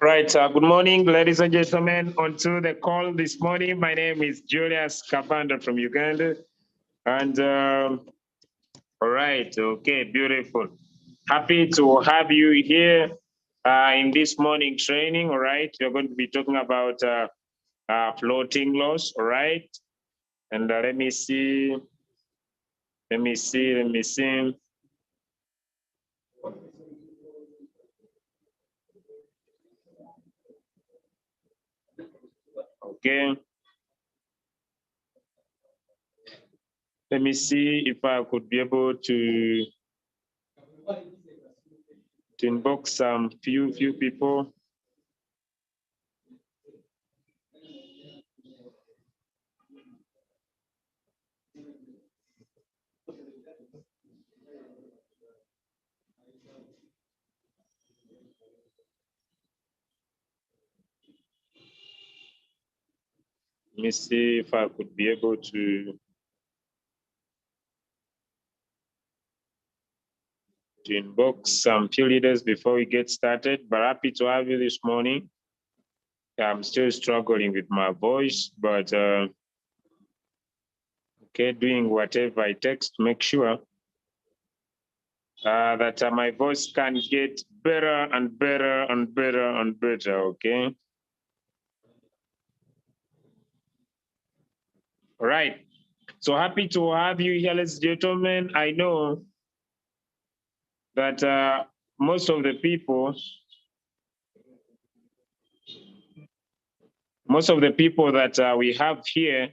Right. Good morning, ladies and gentlemen. Onto the call this morning. My name is Julius Kapanda from Uganda. And all right. Okay. Beautiful. Happy to have you here in this morning training. All right. We're going to be talking about floating loss. All right. And let me see. Let me see. Okay. Let me see if I could be able to inbox some few people. Let me see if I could be able to inbox some few leaders before we get started, but happy to have you this morning. I'm still struggling with my voice, but okay, doing whatever it takes to make sure that my voice can get better and better and better and better, okay? All right. So happy to have you here, ladies and gentlemen. I know that most of the people that we have here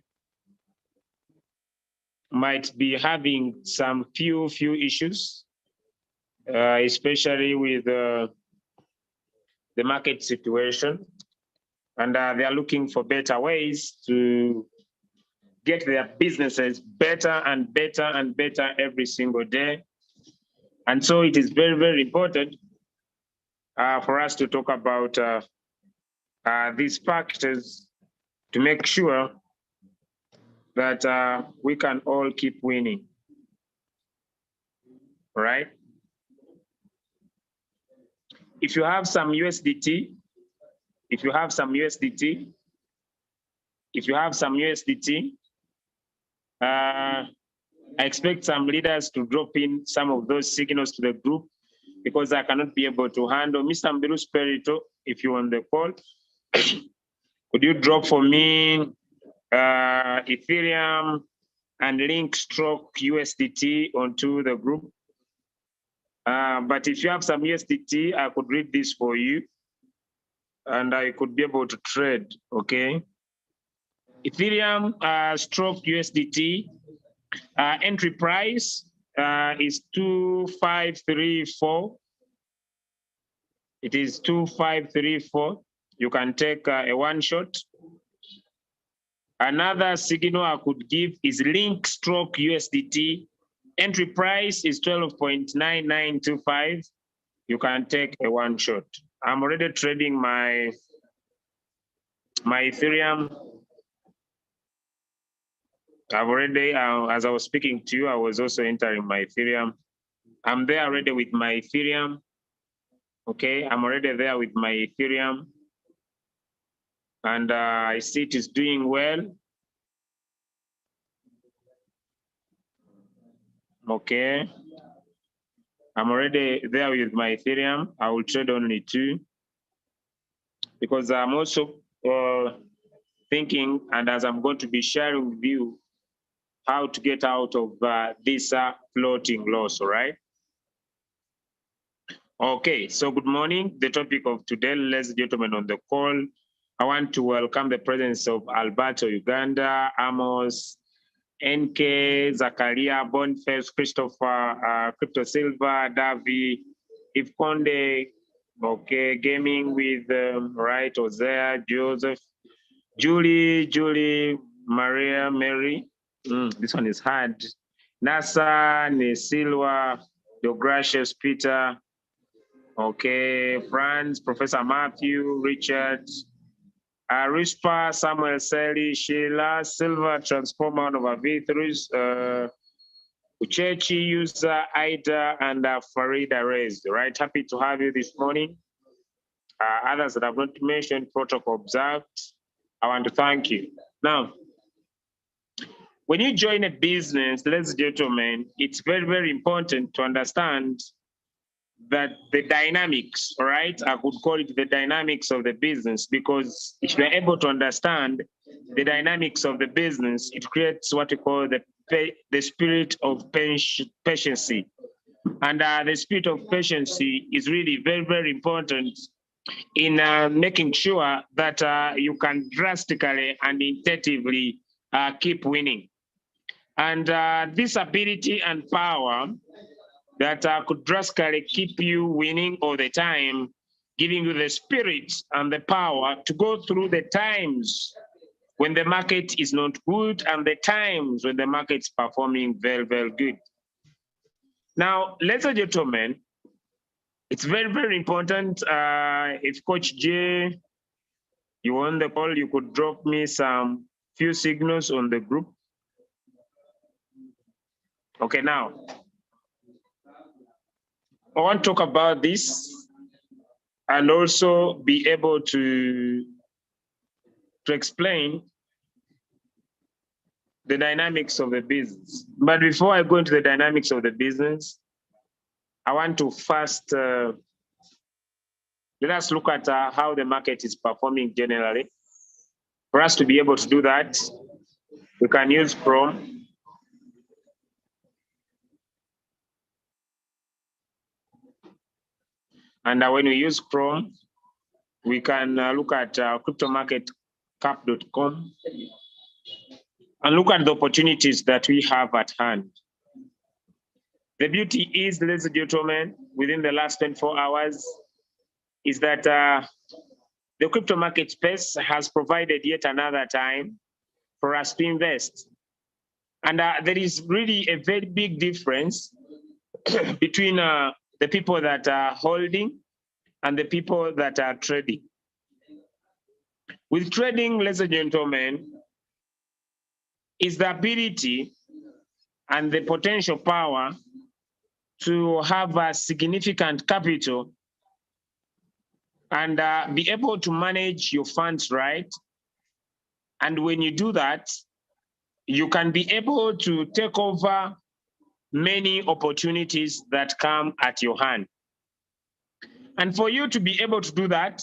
might be having some few issues, especially with the market situation, and they are looking for better ways to get their businesses better and better and better every single day. And so it is very, very important for us to talk about these factors to make sure that we can all keep winning, right? If you have some USDT, I expect some leaders to drop in some of those signals to the group because I cannot be able to handle. Mr. Mbiru Spirito, if you're on the call, could you drop for me Ethereum and link stroke USDT onto the group? But if you have some USDT, I could read this for you and I could be able to trade, okay? Ethereum stroke USDT entry price is 2534. It is 2534. You can take a one shot. Another signal I could give is link stroke USDT. Entry price is 12.9925. You can take a one shot. I'm already trading my Ethereum. I've already, as I was speaking to you, I was also entering my Ethereum. I'm there already with my Ethereum. Okay, I'm already there with my Ethereum. And I see it is doing well. Okay. I'm already there with my Ethereum. I will trade only two because I'm also thinking, and as I'm going to be sharing with you, how to get out of this floating loss, all right? Okay, so good morning. The topic of today, ladies and gentlemen on the call, I want to welcome the presence of Alberto Uganda, Amos, NK, Zakaria, Boniface, Christopher, Crypto Silva, Davi, If Conde, okay, Gaming with, right, Hosea, Joseph, Julie, Maria, Mary. This one is hard. Nasa, Nesilwa, Deogracious, Peter, okay, Franz, Professor Matthew, Richard, Rispa, Samuel Sally, Sheila, Silver, Transformer of V3s, Uchechi, User, Ida, and Farida raised, right? Happy to have you this morning. Others that I've not mentioned, protocol observed. I want to thank you. Now, when you join a business, ladies and gentlemen, it's very, very important to understand that the dynamics, all right, I could call it the dynamics of the business, because if you're able to understand the dynamics of the business, it creates what we call the spirit of patience. And the spirit of patience is really very, very important in making sure that you can drastically and intensively keep winning. And this ability and power that could drastically keep you winning all the time, giving you the spirit and the power to go through the times when the market is not good and the times when the market's performing very, very good. Now, ladies and gentlemen, it's very, very important. If Coach J, you on the call, you could drop me some few signals on the group. Okay, now, I want to talk about this and also be able to explain the dynamics of the business. But before I go into the dynamics of the business, I want to first, let us look at how the market is performing generally. For us to be able to do that, we can use Chrome. And when we use Chrome, we can look at cryptomarketcap.com and look at the opportunities that we have at hand. The beauty is, ladies and gentlemen, within the last 24 hours, is that the crypto market space has provided yet another time for us to invest. And there is really a very big difference between the people that are holding and the people that are trading. With trading, ladies and gentlemen, is the ability and the potential power to have a significant capital and be able to manage your funds right. And when you do that, you can be able to take over many opportunities that come at your hand. And for you to be able to do that,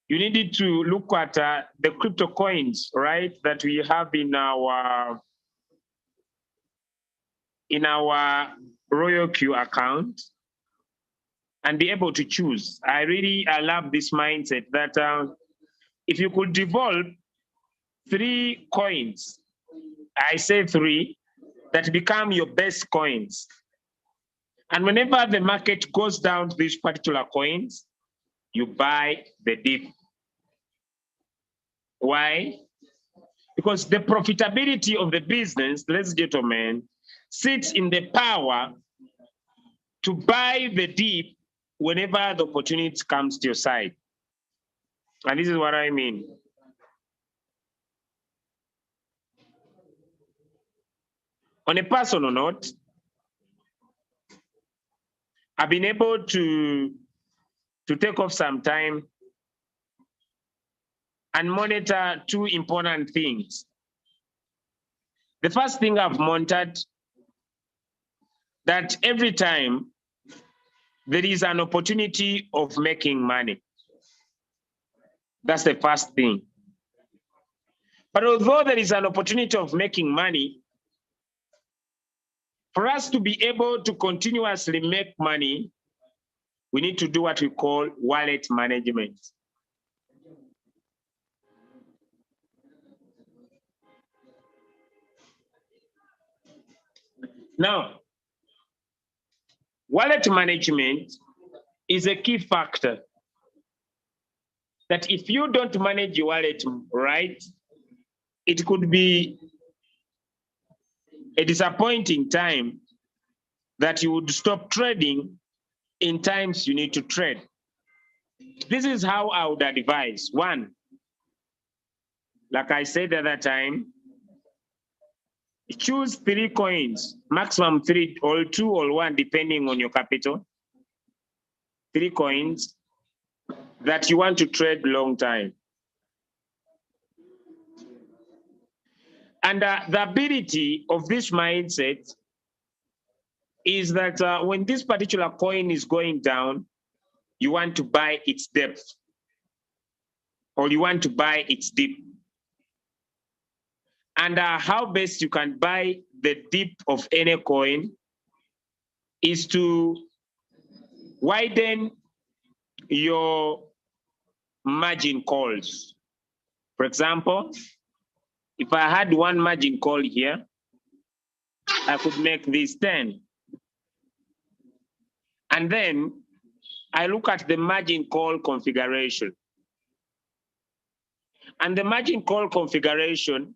you needed to look at the crypto coins, right, that we have in our Royal Q account and be able to choose. I love this mindset that if you could develop 3 coins, I say 3, that become your best coins. And whenever the market goes down to these particular coins, you buy the dip. Why? Because the profitability of the business, ladies and gentlemen, sits in the power to buy the dip whenever the opportunity comes to your side. And this is what I mean. On a personal note, I've been able to take off some time and monitor 2 important things. The first thing I've monitored, that every time there is an opportunity of making money. That's the first thing. But although there is an opportunity of making money, for us to be able to continuously make money, we need to do what we call wallet management. Now, wallet management is a key factor that if you don't manage your wallet right, it could be a disappointing time that you would stop trading in times you need to trade. This is how I would advise. 1, like I said at that time, choose 3 coins, maximum 3 or 2 or 1, depending on your capital. 3 coins that you want to trade long time. And the ability of this mindset is that when this particular coin is going down, you want to buy its depth, or you want to buy its dip. And how best you can buy the dip of any coin is to widen your margin calls. For example, if I had one margin call here, I could make this 10. And then I look at the margin call configuration. And the margin call configuration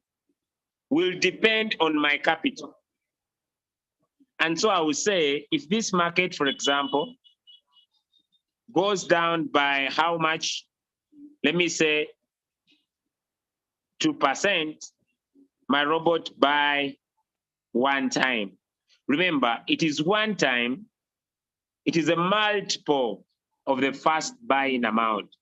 will depend on my capital. And so I would say, if this market, for example, goes down by how much, let me say 2%, my robot buy one time. Remember, it is one time, it is a multiple of the first buying amount.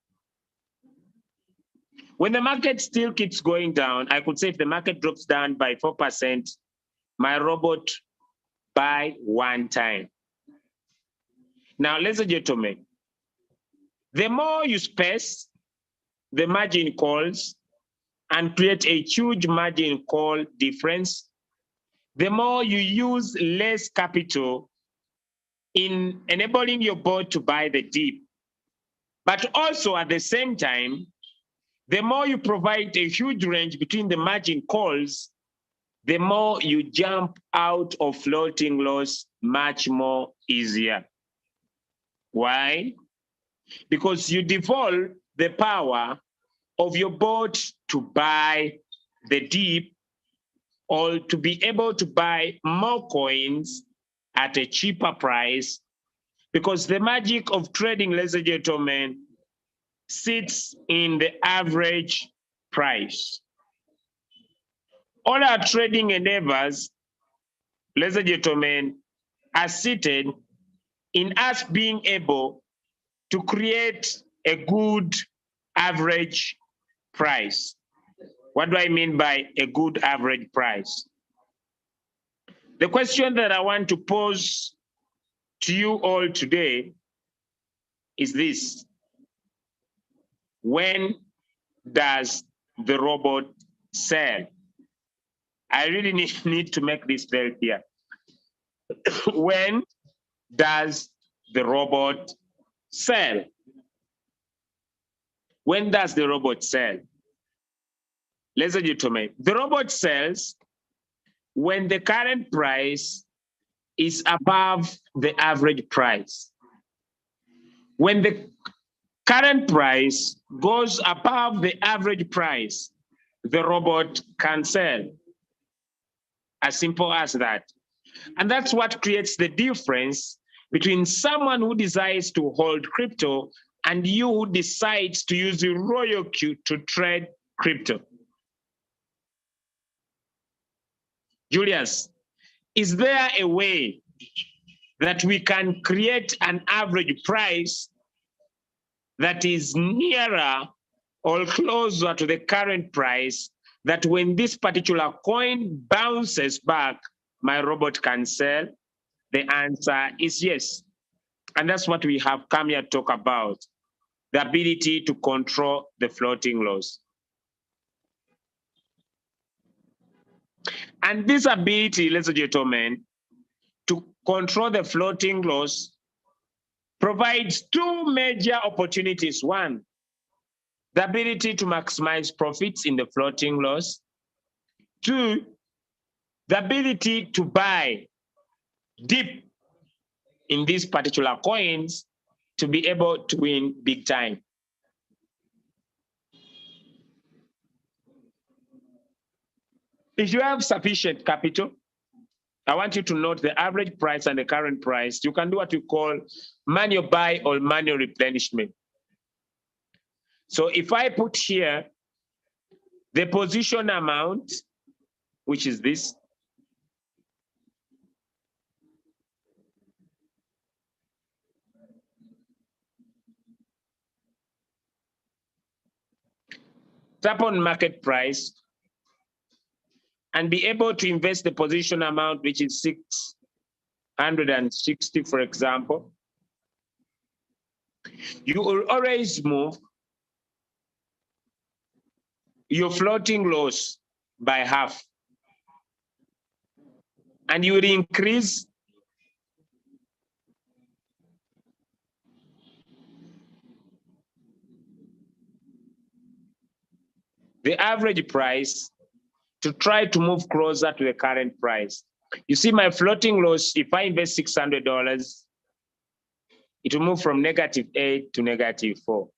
When the market still keeps going down, I could say if the market drops down by 4%, my robot buy one time. Now, ladies and gentlemen, the more you space the margin calls and create a huge margin call difference, the more you use less capital in enabling your bot to buy the dip. But also at the same time, the more you provide a huge range between the margin calls, the more you jump out of floating loss much more easier. Why? Because you devolve the power of your bot to buy the dip, or to be able to buy more coins at a cheaper price, because the magic of trading, ladies and gentlemen, sits in the average price. All our trading endeavors, ladies and gentlemen, are seated in us being able to create a good average price. What do I mean by a good average price? The question that I want to pose to you all today is this: when does the robot sell? I really need to make this very clear. When does the robot sell? When does the robot sell? Ladies and gentlemen, the robot sells when the current price is above the average price. When the current price goes above the average price, the robot can sell. As simple as that. And that's what creates the difference between someone who decides to hold crypto and you who decides to use the royal queue to trade crypto. Julius, is there a way that we can create an average price that is nearer or closer to the current price, that when this particular coin bounces back, my robot can sell? The answer is yes. And that's what we have come here to talk about, the ability to control the floating loss. And this ability, ladies and gentlemen, to control the floating loss provides two major opportunities. One, the ability to maximize profits in the floating loss. Two, the ability to buy deep in these particular coins to be able to win big time. If you have sufficient capital, I want you to note the average price and the current price. You can do what you call manual buy or manual replenishment. So if I put here the position amount, which is this, tap on market price, and be able to invest the position amount, which is 160, for example, you will always move your floating loss by half, and you will increase the average price to try to move closer to the current price. You see, my floating loss, if I invest $600, it will move from -8 to -4.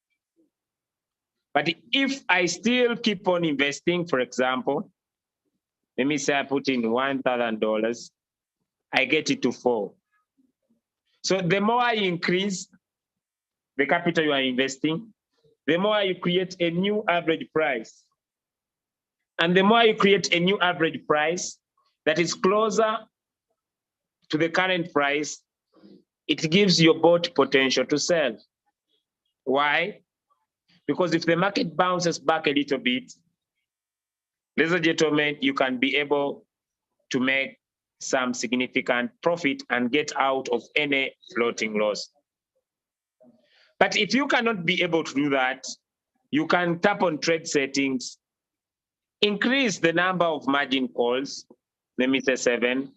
But if I still keep on investing, for example, let me say I put in $1,000, I get it to 4. So the more I increase the capital you are investing, the more you create a new average price. And the more you create a new average price that is closer to the current price, it gives your bot potential to sell. Why? Because if the market bounces back a little bit, ladies and gentlemen, you can be able to make some significant profit and get out of any floating loss. But if you cannot be able to do that, you can tap on trade settings, increase the number of margin calls, let me say 7,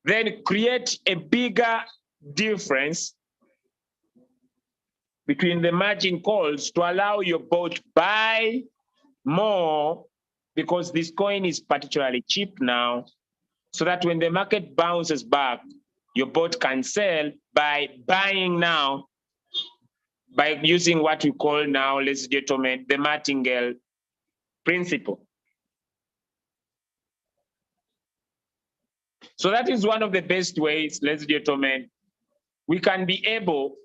then create a bigger difference between the margin calls to allow your bot buy more, because this coin is particularly cheap now, so that when the market bounces back, your bot can sell by buying now, by using what we call now, ladies and gentlemen, the martingale principle. So that is one of the best ways, ladies and gentlemen, we can be able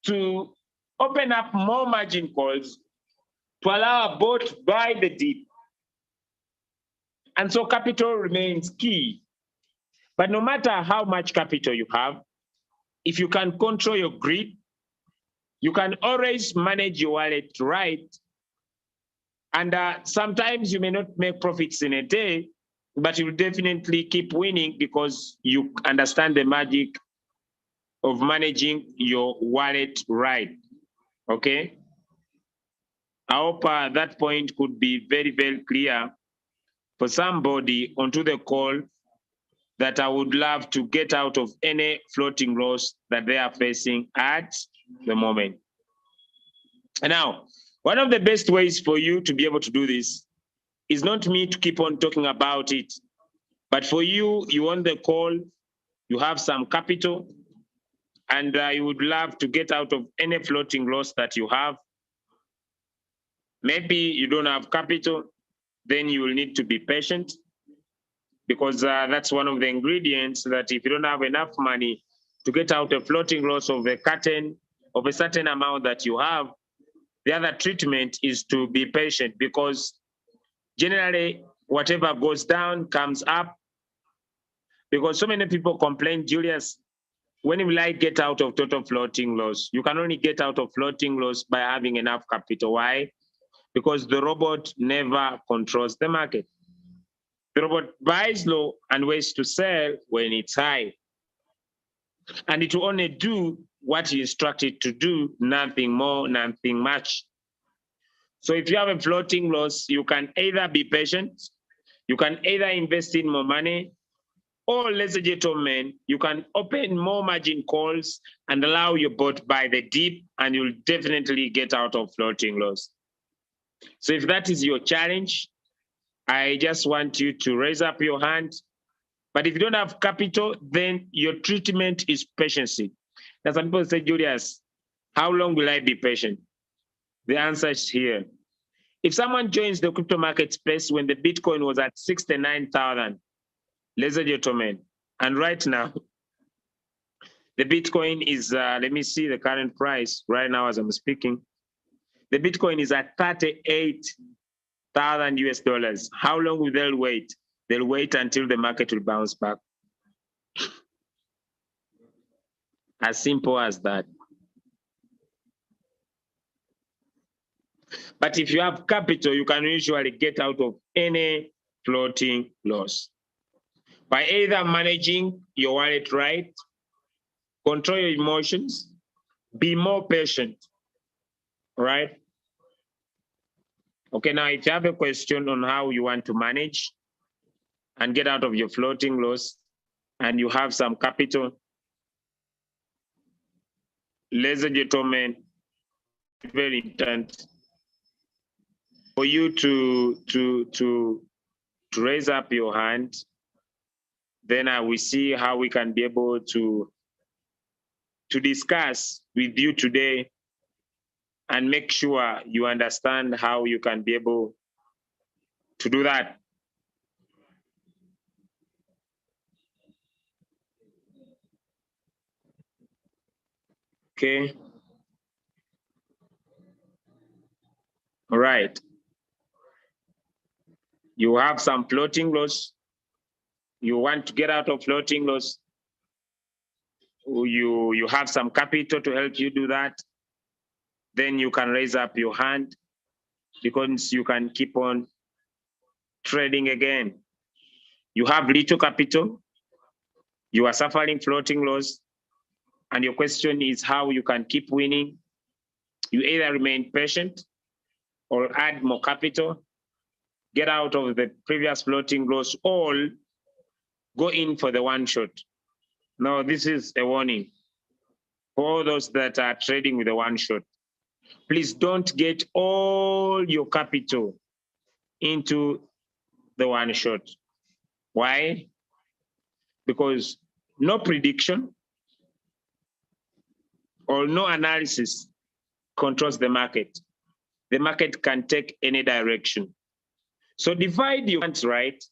to open up more margin calls to allow a bot to buy the dip. And so capital remains key. But no matter how much capital you have, if you can control your greed, you can always manage your wallet right. And sometimes you may not make profits in a day, but you'll definitely keep winning because you understand the magic of managing your wallet right. Okay? I hope that point could be very, very clear for somebody onto the call that I would love to get out of any floating loss that they are facing at the moment. And now, one of the best ways for you to be able to do this is not me to keep on talking about it, but for you, you want the call, you have some capital, and you would love to get out of any floating loss that you have. Maybe you don't have capital, then you will need to be patient, because that's one of the ingredients that if you don't have enough money to get out a floating loss of a certain amount that you have, the other treatment is to be patient, because generally whatever goes down comes up. Because so many people complain, Julius, when will I get out of total floating loss? You can only get out of floating loss by having enough capital. Why? Because the robot never controls the market. The robot buys low and waits to sell when it's high. And it will only do what you instruct it to do, nothing more, nothing much. So if you have a floating loss, you can either be patient, you can either invest in more money, or, ladies and gentlemen, you can open more margin calls and allow your bot buy the dip, and you'll definitely get out of floating loss. So if that is your challenge, I just want you to raise up your hand. But if you don't have capital, then your treatment is patience. Now, some people say, Julius, how long will I be patient? The answer is here. If someone joins the crypto market space when the Bitcoin was at 69,000, ladies and gentlemen, and right now, the Bitcoin is, let me see the current price right now as I'm speaking. The Bitcoin is at 38,000 US dollars. How long will they wait? They'll wait until the market will bounce back. As simple as that. But if you have capital, you can usually get out of any floating loss. by either managing your wallet right, control your emotions, be more patient, right? Okay, now if you have a question on how you want to manage and get out of your floating loss and you have some capital, ladies and gentlemen, very important for you to raise up your hand. Then I will see how we can be able to discuss with you today and make sure you understand how you can be able to do that. Okay. All right. You have some floating loss. You want to get out of floating loss. You have some capital to help you do that. Then you can raise up your hand because you can keep on trading again. You have little capital. You are suffering floating loss. And your question is how you can keep winning. You either remain patient or add more capital, get out of the previous floating loss, or go in for the one shot. Now, this is a warning for all those that are trading with the one shot. Please don't get all your capital into the one shot. Why? Because no prediction or no analysis controls the market. The market can take any direction. So divide your funds right,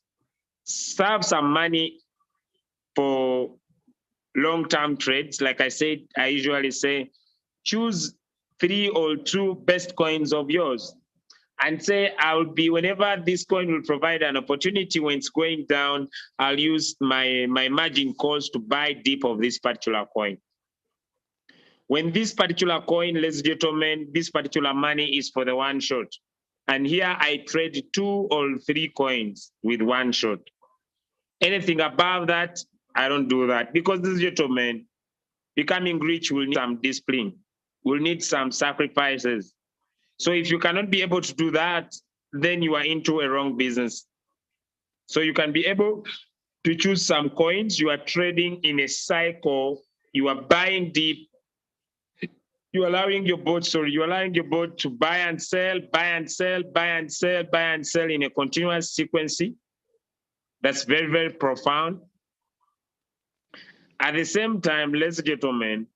save some money for long-term trades. Like I said, I usually say, choose 3 or 2 best coins of yours and say, I'll be, whenever this coin will provide an opportunity when it's going down, I'll use my margin calls to buy deep of this particular coin. When this particular coin, ladies and gentlemen, this particular money is for the one shot. And here I trade 2 or 3 coins with one shot. Anything above that, I don't do that because, ladies and gentlemen, becoming rich will need some discipline, will need some sacrifices. So if you cannot be able to do that, then you are into a wrong business. So you can be able to choose some coins. You are trading in a cycle. You are buying deep. You're allowing your boat to buy and sell, buy and sell, buy and sell, buy and sell in a continuous sequence. That's very, very profound. At the same time, ladies and gentlemen,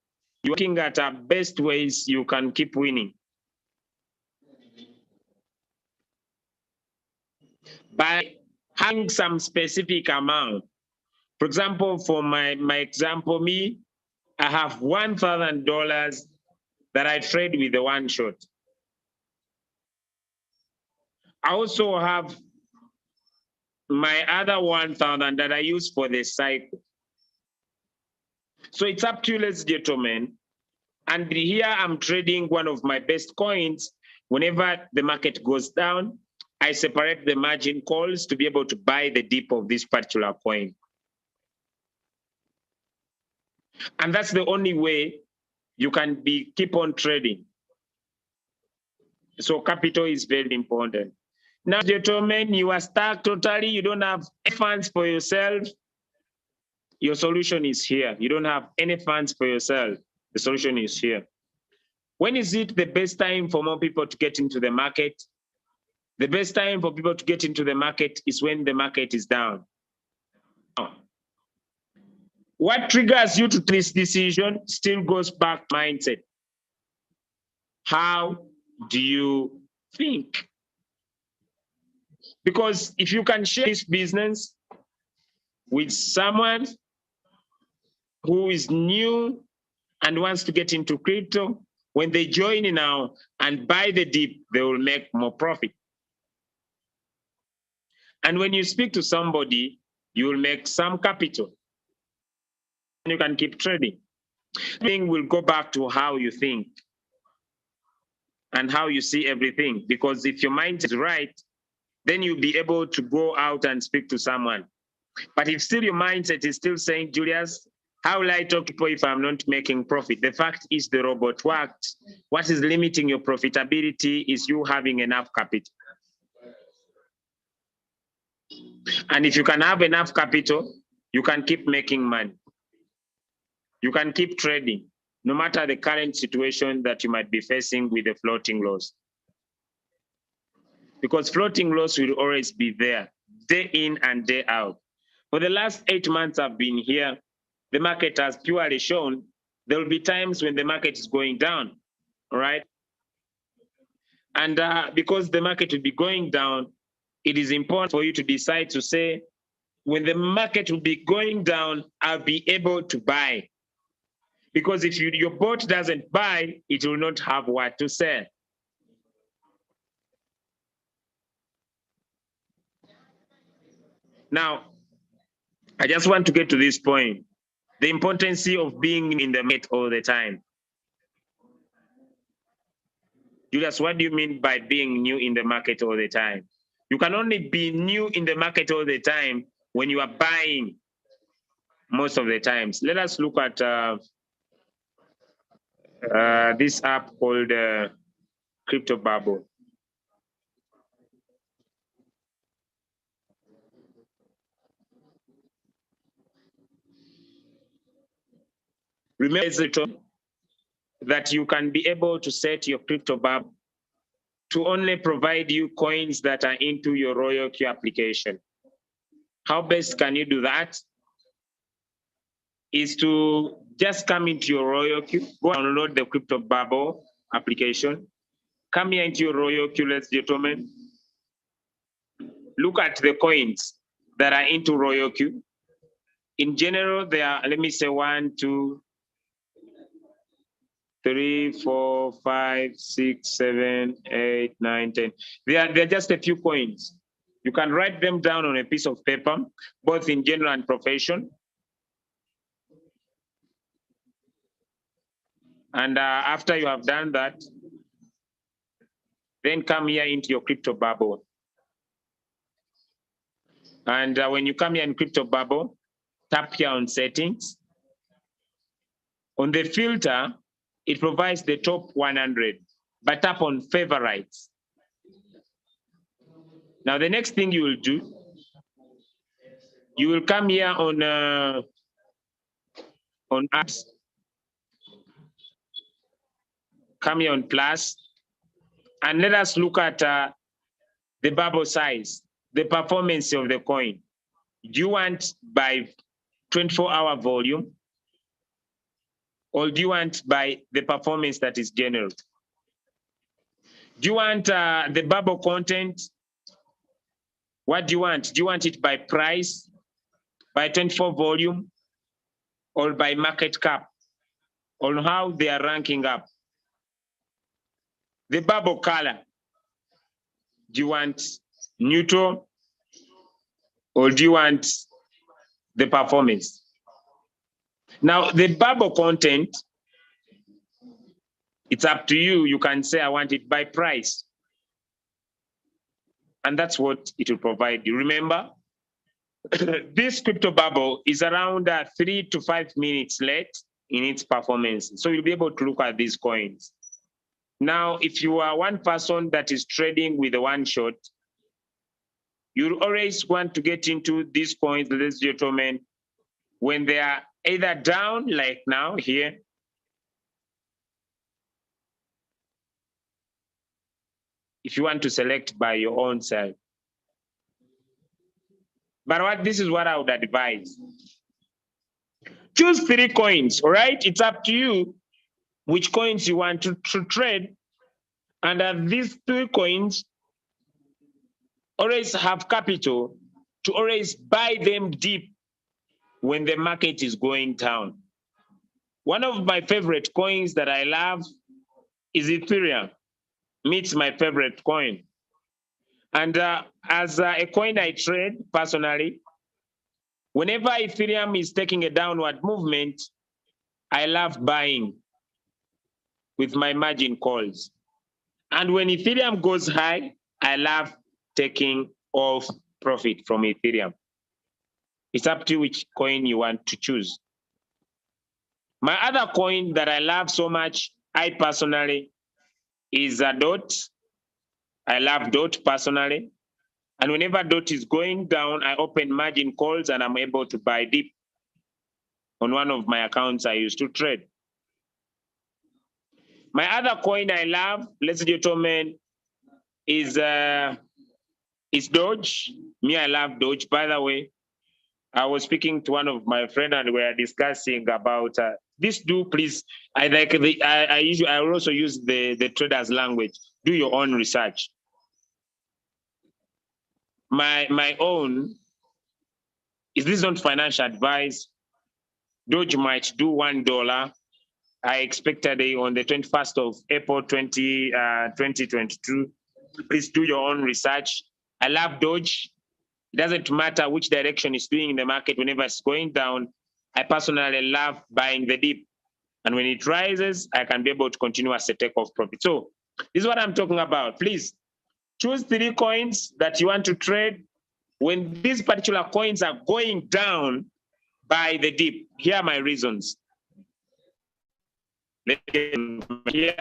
you're looking at our best ways you can keep winning. By having some specific amount. For example, for my example, me, I have $1,000 that I trade with the one shot. I also have my other 1,000 that I use for the cycle. So it's up to you, ladies and gentlemen. And here I'm trading one of my best coins. Whenever the market goes down, I separate the margin calls to be able to buy the dip of this particular coin. And that's the only way you can keep on trading. So capital is very important. Now, gentlemen, you are stuck totally. You don't have any funds for yourself. Your solution is here. You don't have any funds for yourself. The solution is here. When is it the best time for more people to get into the market? The best time for people to get into the market is when the market is down. What triggers you to this decision still goes back to mindset. How do you think? Because if you can share this business with someone who is new and wants to get into crypto, when they join now and buy the dip, they will make more profit. And when you speak to somebody, you will make some capital. And you can keep trading. Thing will go back to how you think and how you see everything. Because if your mind is right, then you'll be able to go out and speak to someone. But if still your mindset is still saying, Julius, how will I talk to people if I'm not making profit? The fact is the robot worked. What is limiting your profitability is you having enough capital. And if you can have enough capital, you can keep making money. You can keep trading, no matter the current situation that you might be facing with the floating loss. Because floating loss will always be there, day in and day out. For the last 8 months I've been here, the market has purely shown there will be times when the market is going down, all right? And because the market will be going down, it is important for you to decide to say, when the market will be going down, I'll be able to buy. Because if your bot doesn't buy, it will not have what to sell. Now, I just want to get to this point, the importance of being in the market all the time. Julius, what do you mean by being new in the market all the time? You can only be new in the market all the time when you are buying most of the times. Let us look at this app called Crypto Bubble. Remember that you can be able to set your Crypto Bubble to only provide you coins that are into your Royal Q application. How best can you do that? Is to just come into your Royal Q, go download the Crypto Bubble application, come here into your Royal Q, ladies and gentlemen. Look at the coins that are into Royal Q. In general, there are, let me say 1, 2, 3, 4, 5, 6, 7, 8, 9, 10. They're just a few coins. You can write them down on a piece of paper, both in general and profession. And after you have done that, then come here into your Crypto Bubble. And when you come here in Crypto Bubble, tap here on settings. On the filter, it provides the top 100, but tap on favorites. Now, the next thing you will do, you will come here on apps, come here on plus, and let us look at the bubble size, the performance of the coin. Do you want by 24-hour volume, or do you want by the performance that is generated? Do you want the bubble content? What do you want? Do you want it by price, by 24 volume, or by market cap, on how they are ranking up? The bubble color, do you want neutral, or do you want the performance? Now, the bubble content, it's up to you. You can say, I want it by price. And that's what it will provide you. Remember, this Crypto Bubble is around 3 to 5 minutes late in its performance. So you'll be able to look at these coins. Now, if you are one person that is trading with a one shot, you always want to get into these coins, ladies and gentlemen, when they are either down, like now here, if you want to select by your own self. But this is what I would advise. Choose 3 coins, all right? It's up to you which coins you want to trade. And these 3 coins, always have capital to always buy them deep when the market is going down. One of my favorite coins that I love is Ethereum. It's my favorite coin. And as a coin I trade personally, whenever Ethereum is taking a downward movement, I love buying with my margin calls. And when Ethereum goes high, I love taking off profit from Ethereum. It's up to you which coin you want to choose. My other coin that I love so much, I personally, is a DOT. I love DOT personally. And whenever DOT is going down, I open margin calls and I'm able to buy deep on one of my accounts I used to trade. My other coin I love, ladies and gentlemen, is Doge. Me, I love Doge. By the way, I was speaking to one of my friends and we were discussing about this. Do please, I like the I usually I also use the traders language. Do your own research. My own is this not financial advice. Doge might do $1. I expected on the 21st of April 2022. Please do your own research. I love Doge. It doesn't matter which direction it's doing in the market. Whenever it's going down, I personally love buying the dip. And when it rises, I can be able to continue as a takeoff profit. So this is what I'm talking about. Please choose 3 coins that you want to trade. When these particular coins are going down, buy the dip. Here are my reasons. Here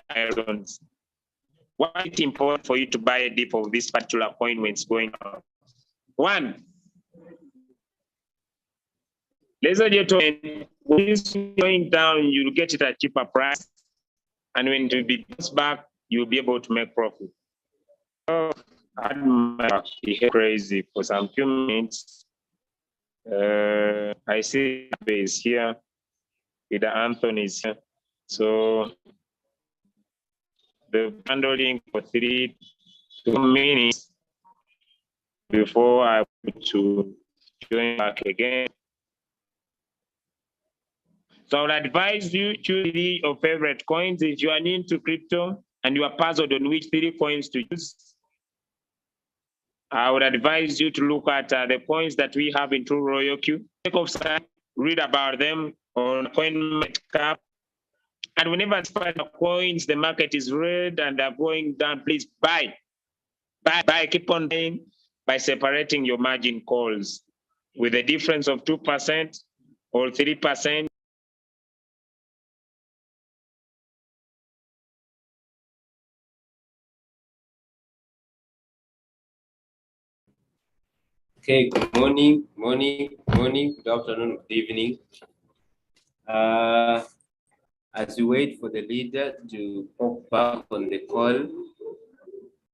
are my reasons. Why is it important for you to buy a dip of this particular coin when it's going down? 1, ladies and gentlemen, when it's going down, you'll get it at a cheaper price. And when it comes back, you'll be able to make profit. Oh, I might be crazy for some few minutes. I see is here. Peter Anthony is here. So the handling for 2 minutes before I put to join back again. So I would advise you choose 3 your favorite coins if you are new to crypto and you are puzzled on which 3 coins to use. I would advise you to look at the coins that we have in True Royal Q. Take off side, read about them on CoinMarketCap. And whenever the coins, the market is red and they're going down, please buy. Keep on buying by separating your margin calls with a difference of 2% or 3%. Okay, good morning, good afternoon, good evening. As we wait for the leader to pop back on the call,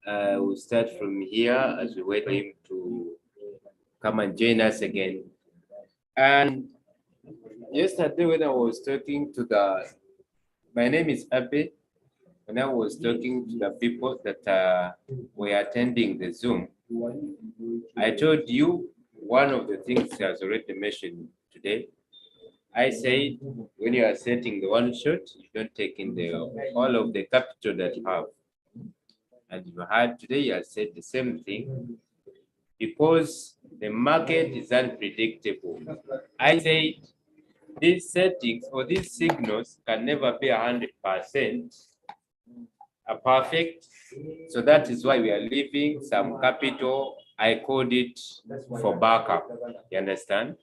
we'll start from here as we wait for him to come and join us again. And yesterday when I was talking to my name is Abe, when I was talking to the people that were attending the Zoom, I told you one of the things I was already mentioned today. I said when you are setting the one shot, you don't take in all of the capital that you have. And you had today, you have said the same thing because the market is unpredictable. I said these settings or these signals can never be 100% perfect. So that is why we are leaving some capital. I called it for backup. You understand?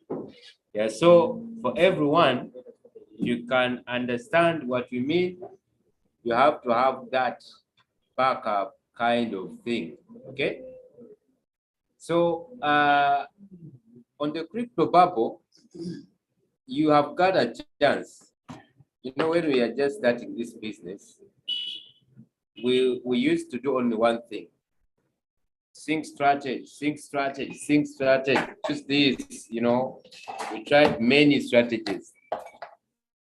Yeah, so for everyone, you can understand what we mean. You have to have that backup kind of thing. Okay. So on the crypto bubble, you have got a chance. You know, when we are just starting this business, we used to do only one thing. Think strategy, just this, you know, we tried many strategies.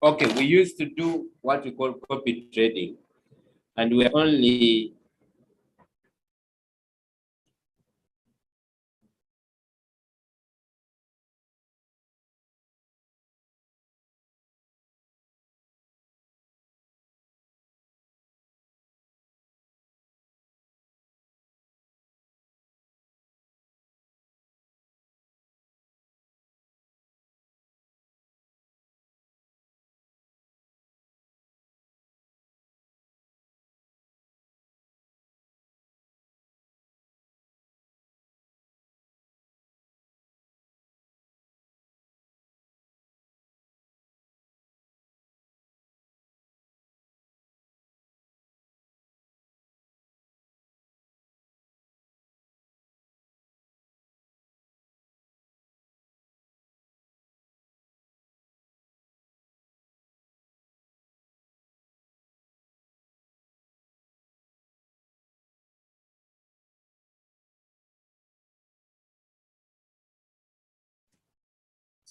Okay, we used to do what we call copy trading, and we're only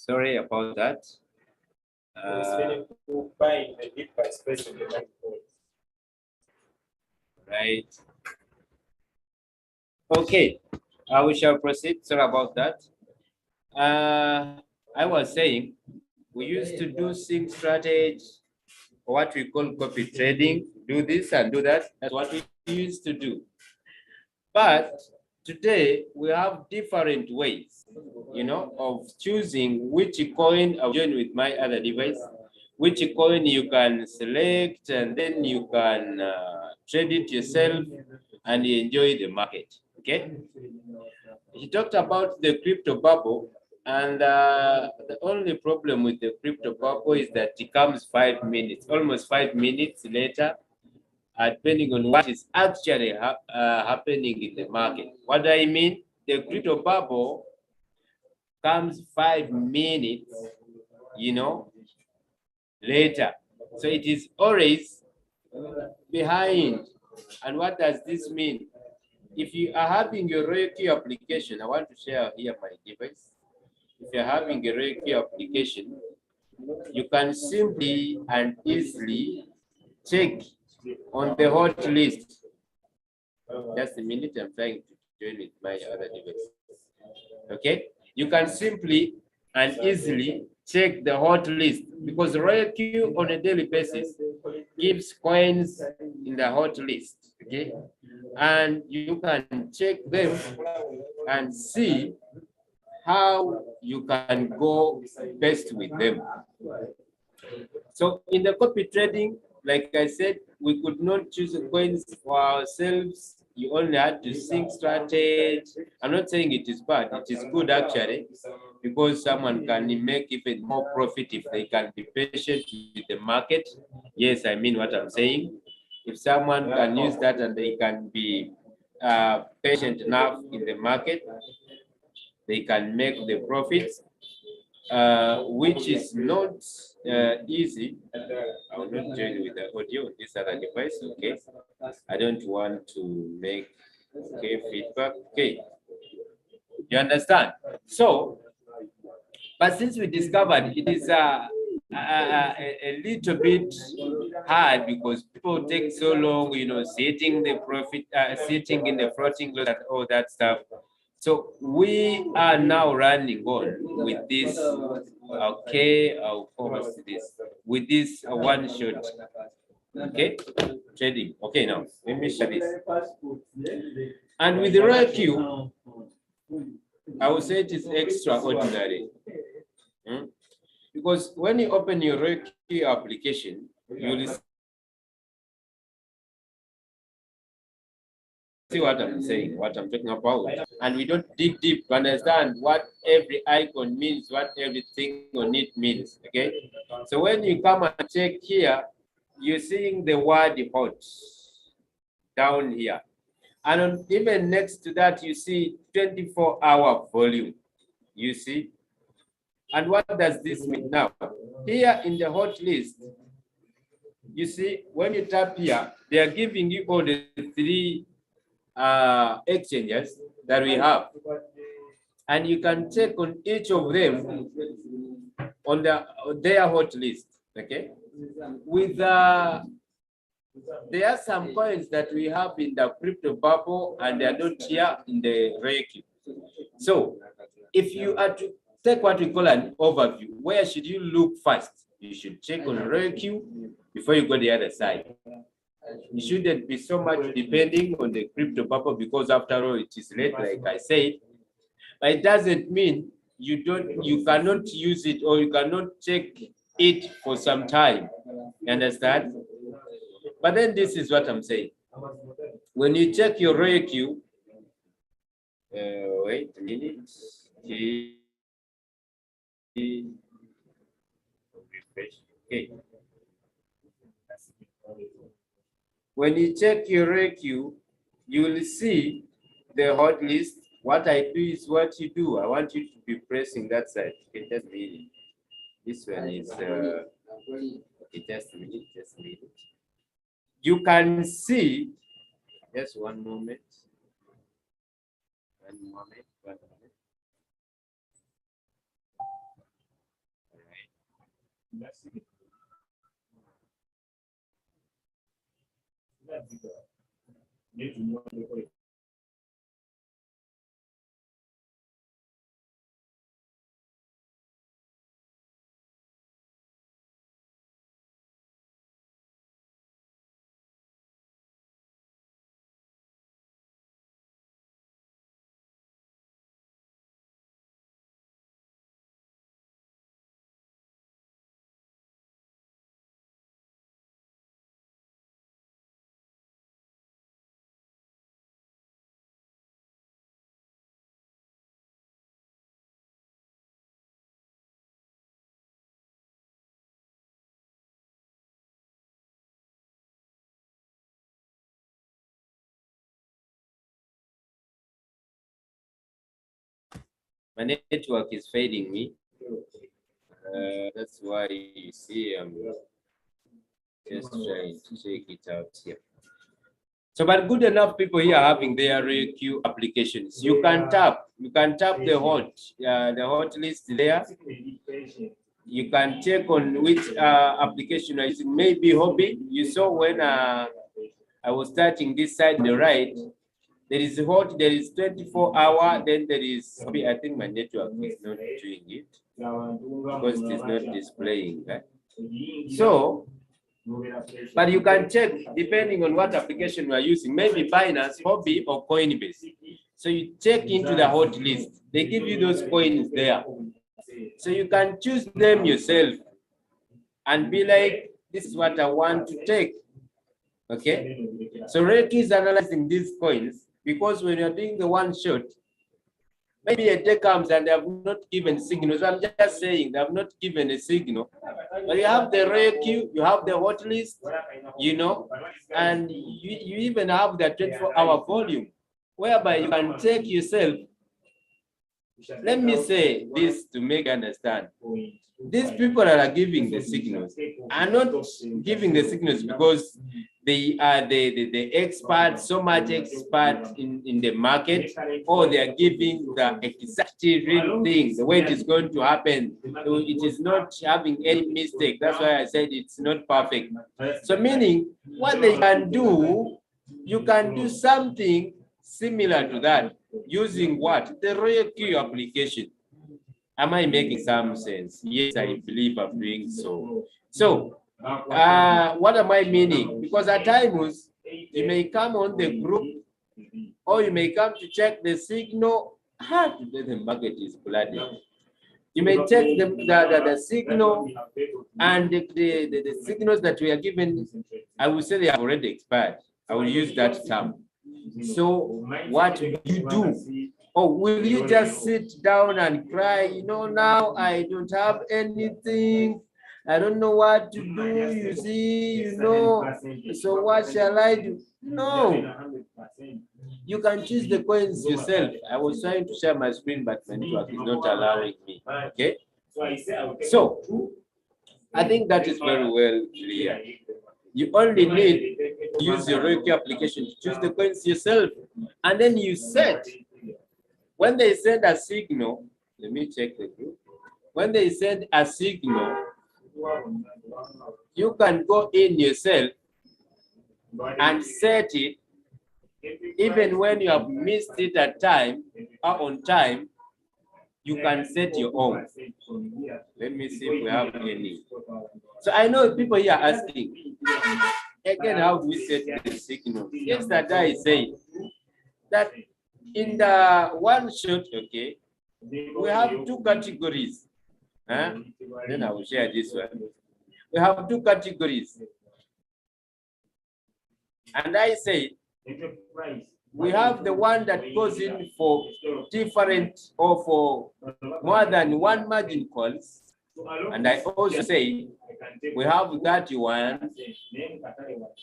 Sorry about that. Right. Okay. We shall proceed. Sorry about that. I was saying we used to do sync strategy, what we call copy trading, do this and do that. That's what we used to do. But today we have different ways, of choosing which coin I'll join with my other device, which coin you can select, and then you can trade it yourself and enjoy the market. Okay. He talked about the crypto bubble, and the only problem with the crypto bubble is that it comes 5 minutes, almost 5 minutes later, depending on what is actually happening in the market. What do I mean? The crypto bubble comes 5 minutes, later. So it is always behind. And what does this mean? If you are having a Reiki application, I want to share here my device. If you're having a Reiki application, you can simply and easily check on the hot list. Just a minute, I'm trying to join with my other device. Okay, you can simply and easily check the hot list because Reiki on a daily basis gives coins in the hot list. Okay, and you can check them and see how you can go best with them. So in the copy trading, like I said, we could not choose coins for ourselves. You only had to sync strategy. I'm not saying it is bad. It is good actually, because someone can make even more profit if they can be patient with the market. Yes, I mean what I'm saying. If someone can use that and they can be patient enough in the market, they can make the profits, which is not easy. I will not join with the audio on this other device. Okay, I don't want to make feedback. Okay, you understand? So, but since we discovered it is a little bit hard because people take so long, setting the profit, sitting in the floating loss and all that stuff. So we are now running on with this. Okay, I'll focus this with this one shot. Okay, trading. Okay, now let me share this. And with the rare Q, I would say it is extraordinary. Because when you open your Reiki application, you will see what I'm saying, what I'm talking about. And we don't dig deep to understand what every icon means, what everything on it means. Okay. So when you come and check here, you're seeing the word hot down here. And even next to that, you see 24-hour volume. You see? And what does this mean now? Here in the hot list, you see, when you tap here, they are giving you all the three exchanges that we have. And you can check on each of them on their hot list, okay? With there are some coins that we have in the crypto bubble and they are not here in the Reiki. So if you are to take what we call an overview, where should you look first? You should check on Reiki before you go the other side. It shouldn't be so much depending on the crypto bubble because after all it is late, like I said. But it doesn't mean you cannot use it or you cannot check it for some time. You understand? But then this is what I'm saying. When you check your Reiki, wait a minute. Okay. When you check your Reiki, you will see the hot list. What I do is what you do. I want you to be pressing that side. Okay, just a minute. This one is okay, just a minute, just a minute. You can see, just one moment. One moment, one moment. My network is fading me. That's why you see I'm just trying to check it out here. So, but good enough people here having their RAQ applications. You can tap the hot list there. You can check on which application you're using. Maybe Hobby. You saw when I was starting this side on the right. There is hot, there is 24-hour, then there is Hobby. I think my network is not doing it because it is not displaying. Right? So, but you can check depending on what application you are using, maybe Binance, Hobby, or Coinbase. So you check into the hot list. They give you those coins there. So you can choose them yourself and be like, this is what I want to take. Okay. So Reiki is analyzing these coins because when you're doing the one shot, maybe a day comes and they have not given signals. I'm just saying they have not given a signal. But you have the RAQ, you have the Hotlist, you know, and you even have the 24-hour volume, whereby you can take yourself. Let me say this to make you understand. These people that are giving the signals are not giving the signals because they are the experts, so much expert in the market, or they are giving the exact real thing, the way it is going to happen. So it is not having any mistake. That's why I said it's not perfect. So meaning what they can do, you can do something similar to that using what? The RAQ application. Am I making some sense? Yes, I believe I'm doing so. So, what am I meaning? Because at times, you may come on the group or you may come to check the signal. Today the market is bloody. You may check the signal and the signals that we are given, I will say they have already expired. I will use that term. So what will you do? Or will you just sit down and cry? You know, now I don't have anything. I don't know what to do, you see, you know. So what shall I do? No. You can choose the coins yourself. I was trying to share my screen, but my network is not allowing me. Okay. So I think that is very well clear. You only need to use your RAQ application to choose the coins yourself, and then you set. When they send a signal, let me check the group. When they send a signal, you can go in yourself and set it. Even when you have missed it at time or on time, you can set your own. Let me see if we have any. So I know people here are asking, again, how do we set the signal? Yesterday I said that in the one shot, okay, we have two categories. Then I will share this one. We have two categories. And I say, we have the one that goes in for different or for more than one margin calls. And I also say we have that one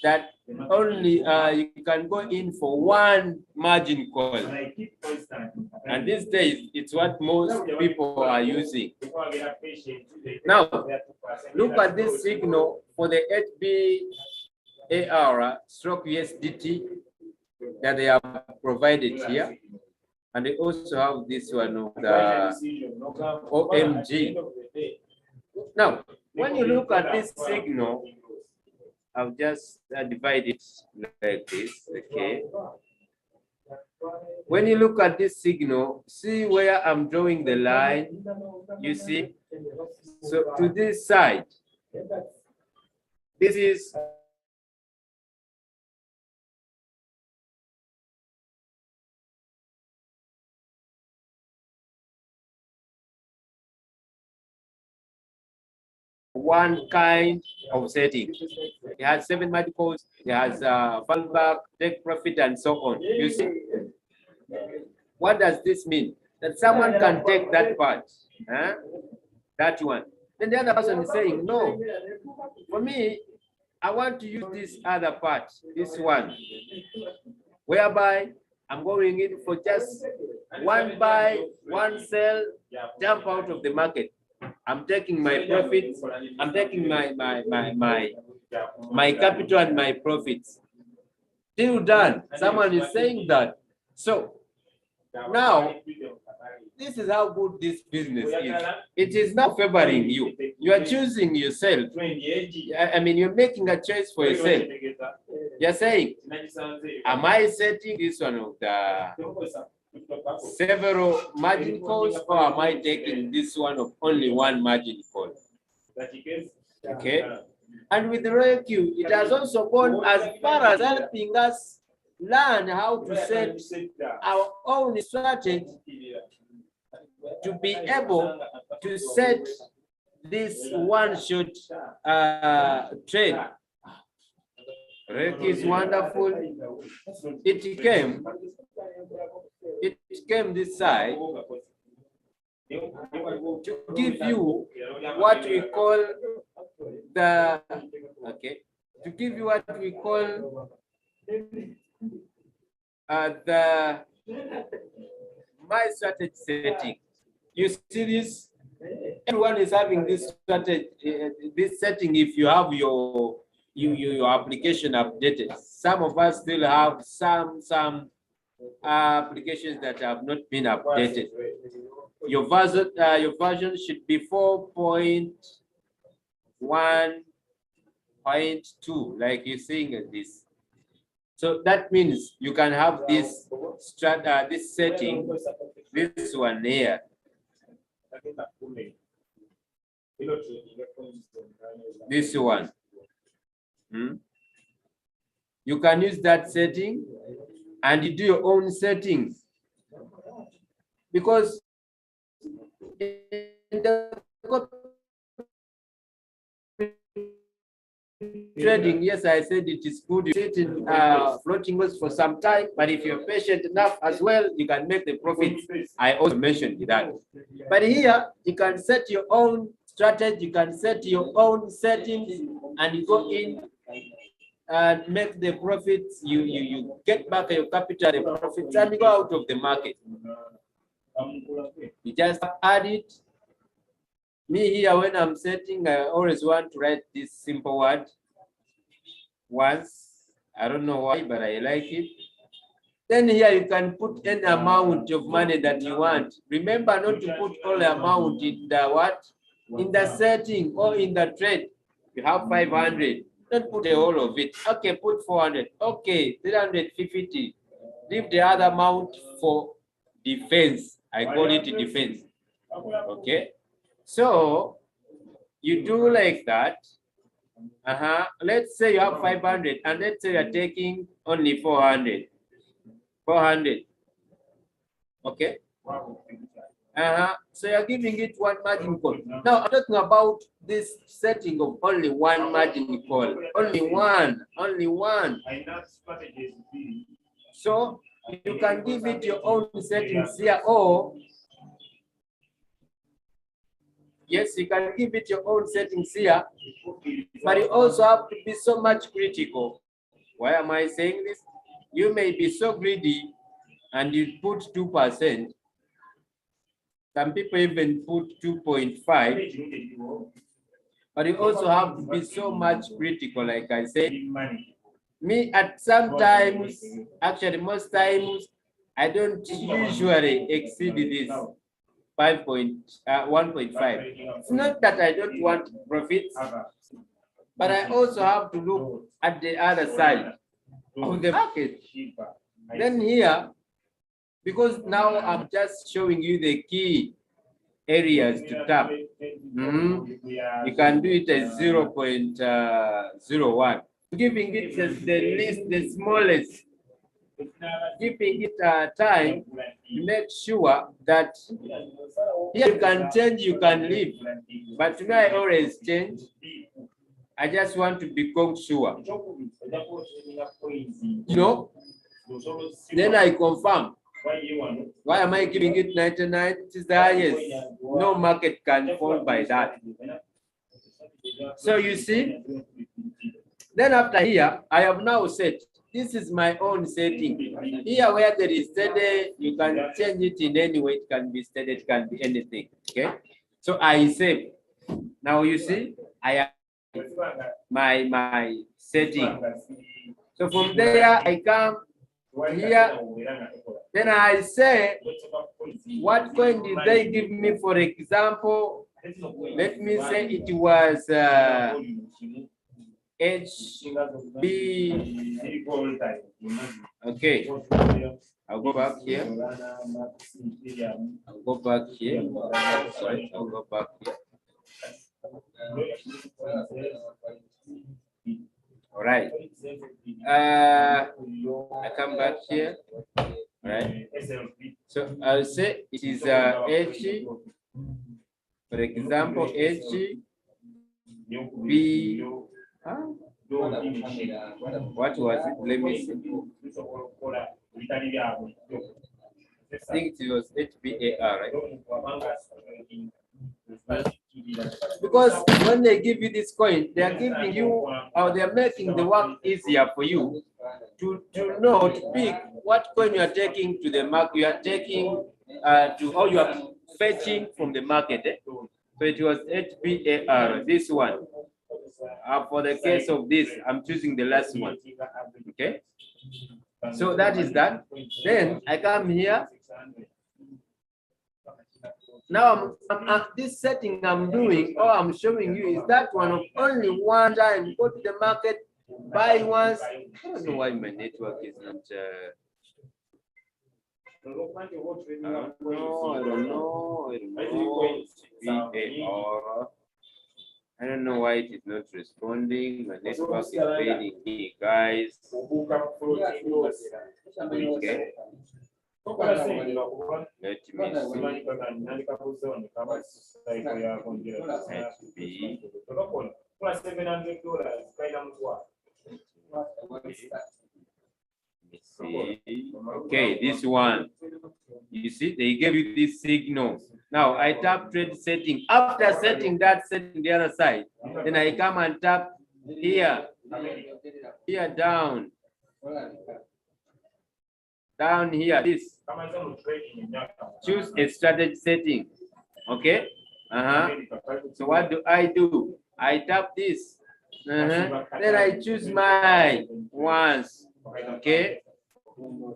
that only you can go in for one margin call. And these days, it's what most people are using. Now, look at this signal for the HBAR/USDT that they have provided here. And they also have this one of the OMG. Now, when you look at this signal, I'll just divide it like this, okay? When you look at this signal, see where I'm drawing the line, you see? So to this side, this is one kind of setting. It has 7 multiples, it has fallback, take profit, and so on. You see, what does this mean? That someone can take that part, huh? That one. Then the other person is saying, no, for me, I want to use this other part, this one, whereby I'm going in for just one buy, one sell, jump out of the market. I'm taking my profits. I'm taking my capital and my profits. Till done. Someone is saying that. So now, this is how good this business is. It is not favoring you. You are choosing yourself. I mean, you're making a choice for yourself. You're saying, am I setting this one of the several margin calls, or am I taking this one of only one margin call? Okay. And with the Royal Q, it has also gone as far as helping us learn how to set our own strategy to be able to set this one-shot trade. Reiki is wonderful. It came this side to give you what we call the, okay, to give you what we call the my strategy setting. You see this? Everyone is having this strategy, this setting. If you have your application updated, some of us still have some applications that have not been updated. Your version should be 4.1.2, like you're seeing this. So that means you can have this this setting, this one here. This one. You can use that setting and you do your own settings, because in the trading, yes, I said it is good to sit in floating was for some time, but if you're patient enough as well, you can make the profits. I also mentioned that. But here, you can set your own strategy, you can set your own settings, and you go in and make the profits. You get back your capital, the profits, and you go out of the market. You just add it. Me here, when I'm setting, I always want to write this simple word once. I don't know why, but I like it. Then here you can put any amount of money that you want. Remember not to put all the amount in the what? In the setting or in the trade. You have 500. Don't put the whole of it. Okay, put 400. Okay, 350. Leave the other amount for defense. I call it defense. Okay. So you do like that. Let's say you have 500, and let's say you're taking only 400. 400. Okay. So you're giving it one margin call. Now I'm talking about this setting of only one margin call. Only one. Only one. So you can give it your own settings here, or yes, you can give it your own settings here, but you also have to be so much critical. Why am I saying this? You may be so greedy and you put 2%. Some people even put 2.5. But you also have to be so much critical, like I said. Me, at some times, actually most times, I don't usually exceed this. 1.5. It's not that I don't want profits, but I also have to look at the other side of the market. Then here, because now I'm just showing you the key areas to tap. You can do it as 0.01. Giving it the least, the smallest, giving it time to make sure that here you can change, you can leave. But to me, I always change. I just want to become sure. You know, then I confirm. Why am I giving it 99? It is the highest. No market can fall by that. So you see, then after here, I have now set, this is my own setting. Here where there is steady, you can change it in any way. It can be steady, it can be anything. Okay. So I save. Now you see, I have my setting. So from there, I come here, then I say, what coin did they give me? For example, let me say it was HB. Okay, I'll go back here. I'll go back here. Sorry, I'll go back here. All right. I come back here. All right. So I'll say it is H. For example, H B. Huh? What was it? Let me see. I think it was HBAR, right? Because when they give you this coin, they are giving you, or they are making the work easier for you to know, to pick what coin you are taking to the market, you are taking to how you are fetching from the market. So it was HBAR, this one. For the case of this, I'm choosing the last one. Okay. So that is that. Then I come here. Now this setting I'm doing, or I'm showing you, is that one of only one time. Go to the market, buy once. I don't know why my network is not. I don't know. I don't know why it is not responding. My network is failing here, guys. Okay. Let me see. Okay, this one. You see, they gave you this signal. Now I tap trade setting. After setting that setting the other side, then I come and tap here, here down. Down here, this. Choose a strategy setting. Okay. So what do? I tap this. Then I choose my once. Okay.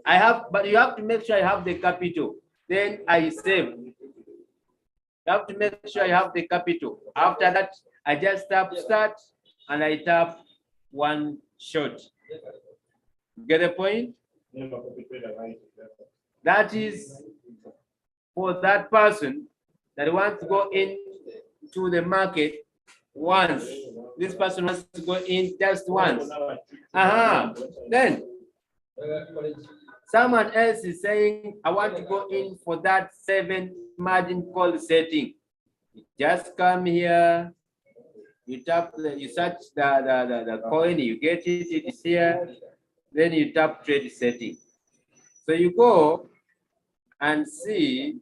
I have, but you have to make sure I have the capital. Then I save. You have to make sure I have the capital. After that, I just tap start and I tap one shot. Get the point? That is for that person that wants to go into the market once. This person wants to go in just once. Then someone else is saying, I want to go in for that 7 margin call setting. You just come here, you tap, you search the coin, you get it, it is here. Then you tap trade setting. So you go and see,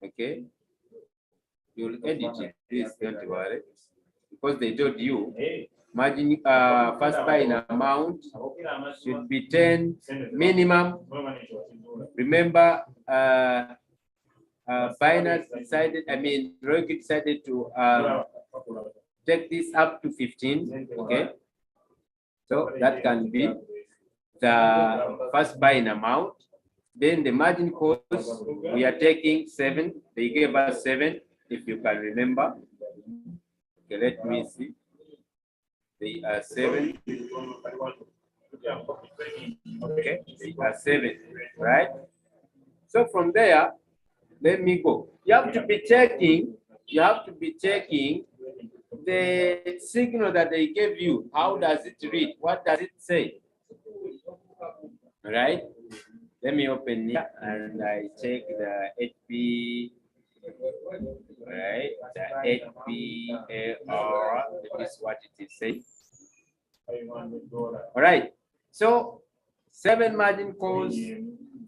okay, you'll edit it, please don't worry, because they told you margin first buying amount should be 10 minimum. Remember, Binance decided, Rocket decided to take this up to 15. Okay, so that can be the first buying amount. Then the margin calls, we are taking 7. They gave us 7, if you can remember. Okay, let me see. They are 7. Okay, they are 7, right? So from there, let me go. You have to be checking the signal that they gave you. How does it read? What does it say? All right. Let me open here and I check the HP. Right, the HPAR. This is what it is saying. All right. So 7 margin calls,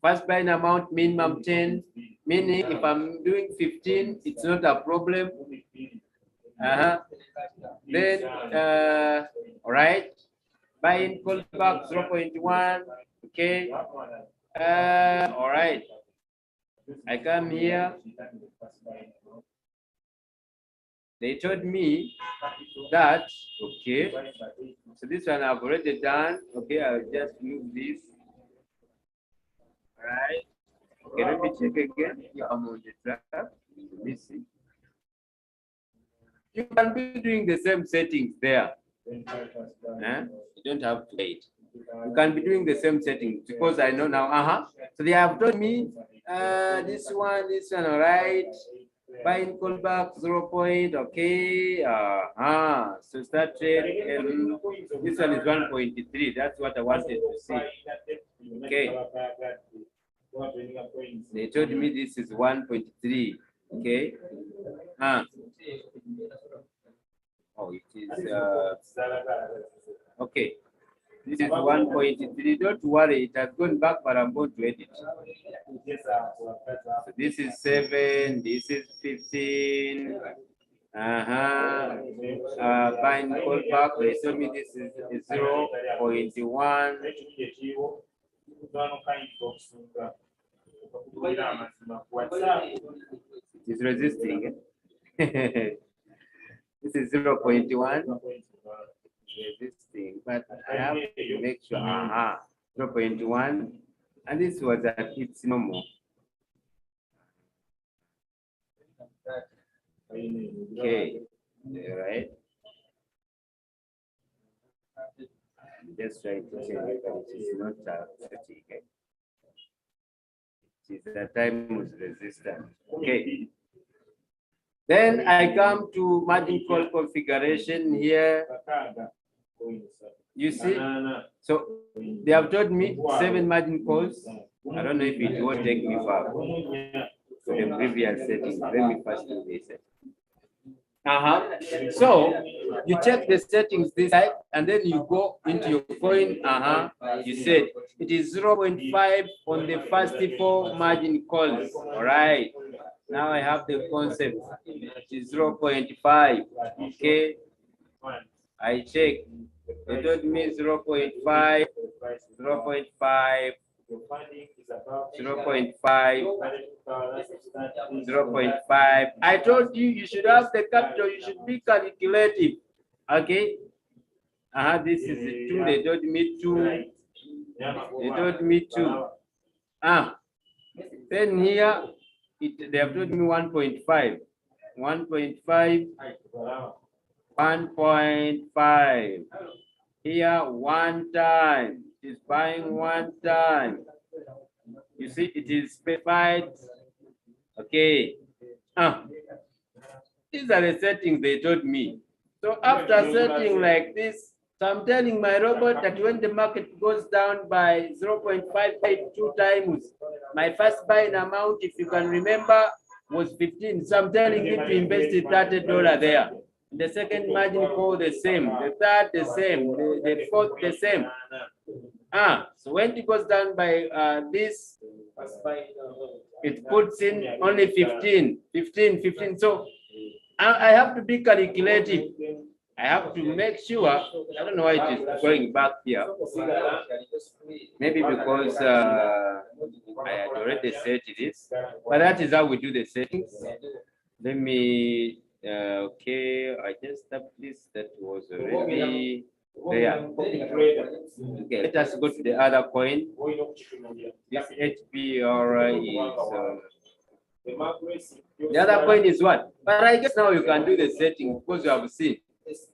first buying amount minimum 10, meaning if I'm doing 15, it's not a problem. Then all right, buying callback 0.1. Okay. All right. I come here. They told me that, okay, so this one I've already done. Okay, I'll just move this. All right. Okay, let me check again. Yeah, I'm on the track. Let me see. You can be doing the same settings there. You don't have to wait. You can be doing the same settings because I know now. So they have told me this one, all right. Buying callback 0 point, okay. So start trade. This one is 1.3. That's what I wanted to see. Okay. They told me this is 1.3. Okay. Oh, it is okay. This is 1.3. Don't worry, it has gone back, but I'm going to edit. So this is 7, this is 15. Buying callback, they told me this is 0.1. It is resisting. This is 0.1. Resisting, but I have to make sure 0.1, and this was at its normal. Okay, all right. Just trying to check it, but it is not static. It is a time resistant. Okay. Then I come to margin call configuration here. You see, so they have told me 7 margin calls. I don't know if it will take me far to the previous settings. Let me first do this. So you check the settings this side, and then you go into your coin. You said it is 0.5 on the first 4 margin calls. All right. Now I have the concept. It is 0.5. Okay. I check. They told me 0.5, 0.5, 0.5, 0.5. I told you you should have the capital, you should be calculative. Okay. This is the 2. They told me 2. They told me 2. Then here they have told me 1.5. 1.5. 1.5. Here 1 time. It is buying 1 time. You see, it is specified. Okay. These are the settings they told me. So after setting like this, so I'm telling my robot that when the market goes down by 0.552 times, my first buying amount, if you can remember, was 15. So I'm telling it to invest $30 there. The second margin call the same, the third the same, the fourth the same. So when it goes down by this, it puts in only 15. So I have to be calculative. I have to make sure. I don't know why it is going back here. Maybe because I had already set this, but that is how we do the settings. Let me. Okay, I just tapped this. That was already There. Okay, let us go to the other coin. This HBR is the other coin is what? But I guess now you can do the setting because you have seen.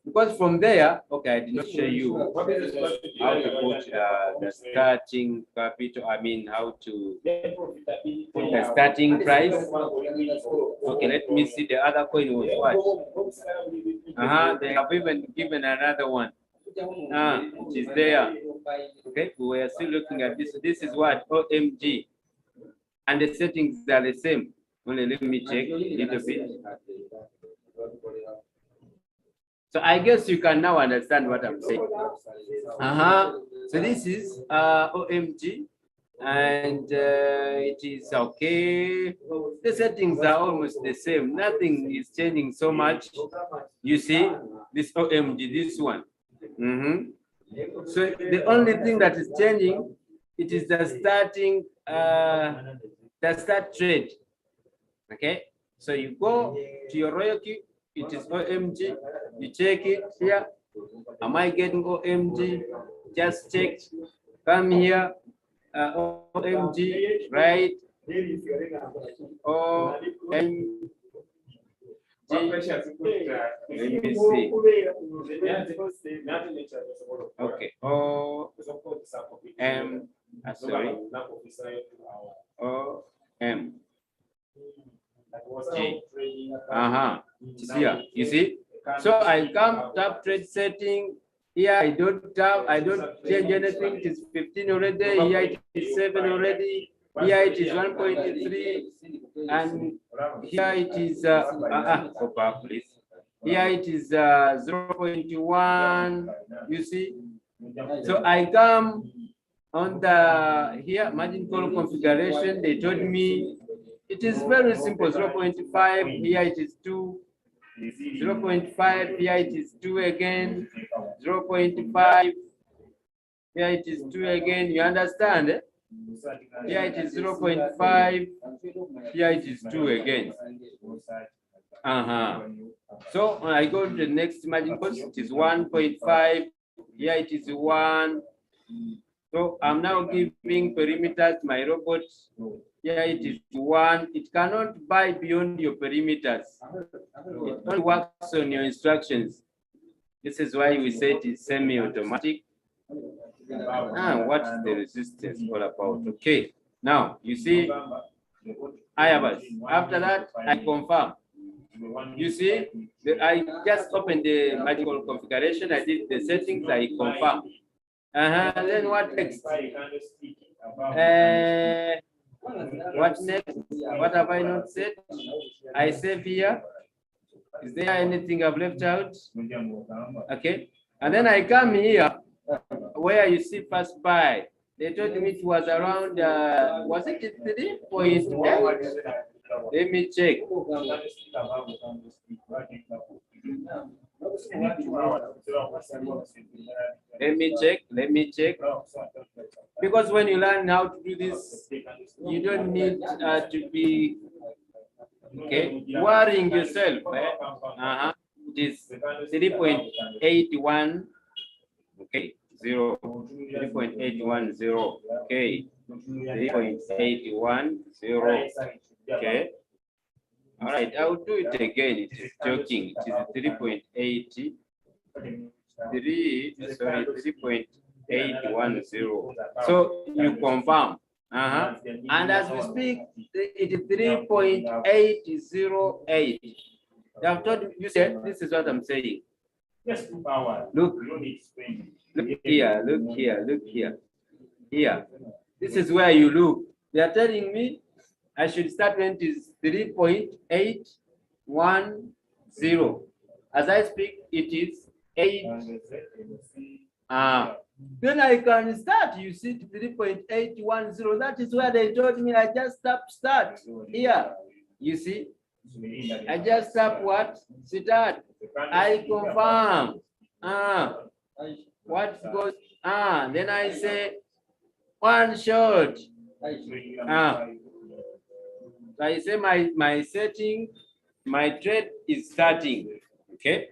Because from there, okay, I did not show you how to put the starting capital. I mean, how to put the starting price. Okay, let me see. The other coin was what? They have even given another one. It is there. Okay, we are still looking at this. This is what? OMG. And the settings are the same. Only let me check a little bit. So I guess you can now understand what I'm saying. So this is OMG, and it is okay. The settings are almost the same. Nothing is changing so much. You see, this OMG, this one. So the only thing that is changing, it is the starting, the start trade. Okay, so you go to your royalty. It is OMG. You check it here. Am I getting OMG? Just check. Come here. OMG, right? OMG. Let me see. Okay. Sorry. OM. Here, you see. So I come tap trade setting. Here I don't tap, I don't change anything. It is 15 already. Here it is 7 already. Here it is 1.3, and here it is go back, please. Here it is 0.1. You see. So I come on the here margin call configuration. They told me it is very simple. 0.5. Here it is 2. 0.5. Here it is 2 again. 0.5. Here it is 2 again. You understand? Eh? Here it is 0.5. Here it is 2 again. So when I go to the next margin call, it is 1.5. Here it is 1. So I'm now giving perimeters my robot. Here it is 1. It cannot buy beyond your perimeters. It only works on your instructions. This is why we say it is semi-automatic. What is the resistance all about? Okay. Now you see, after that, I confirm. You see, I just opened the magical configuration. I did the settings. I confirm. Then what next? What next? What have I not said? I save here. Is there anything I've left out? Okay. And then I come here where you see first buy. They told me it was around, was it 3.8? Let me check. Let me check. Because when you learn how to do this, you don't need to be worrying yourself. It is 3.81. Okay, 3.810. Okay, 3.810. Okay. All right, I'll do it again. It is joking. It is 3.80. 3.810. So you confirm. And as we speak, it is 3.808. I've told you, said this is what I'm saying. Look here, look here, look here. Here. This is where you look. They are telling me I should start when it is 3.810. As I speak, it is 8. Then I can start. You see 3.810. That is where they told me I just tap start. Here. You see? I just tap what? Start. I confirm. What goes? Then I say one shot. So I say my setting, my trade is starting. Okay.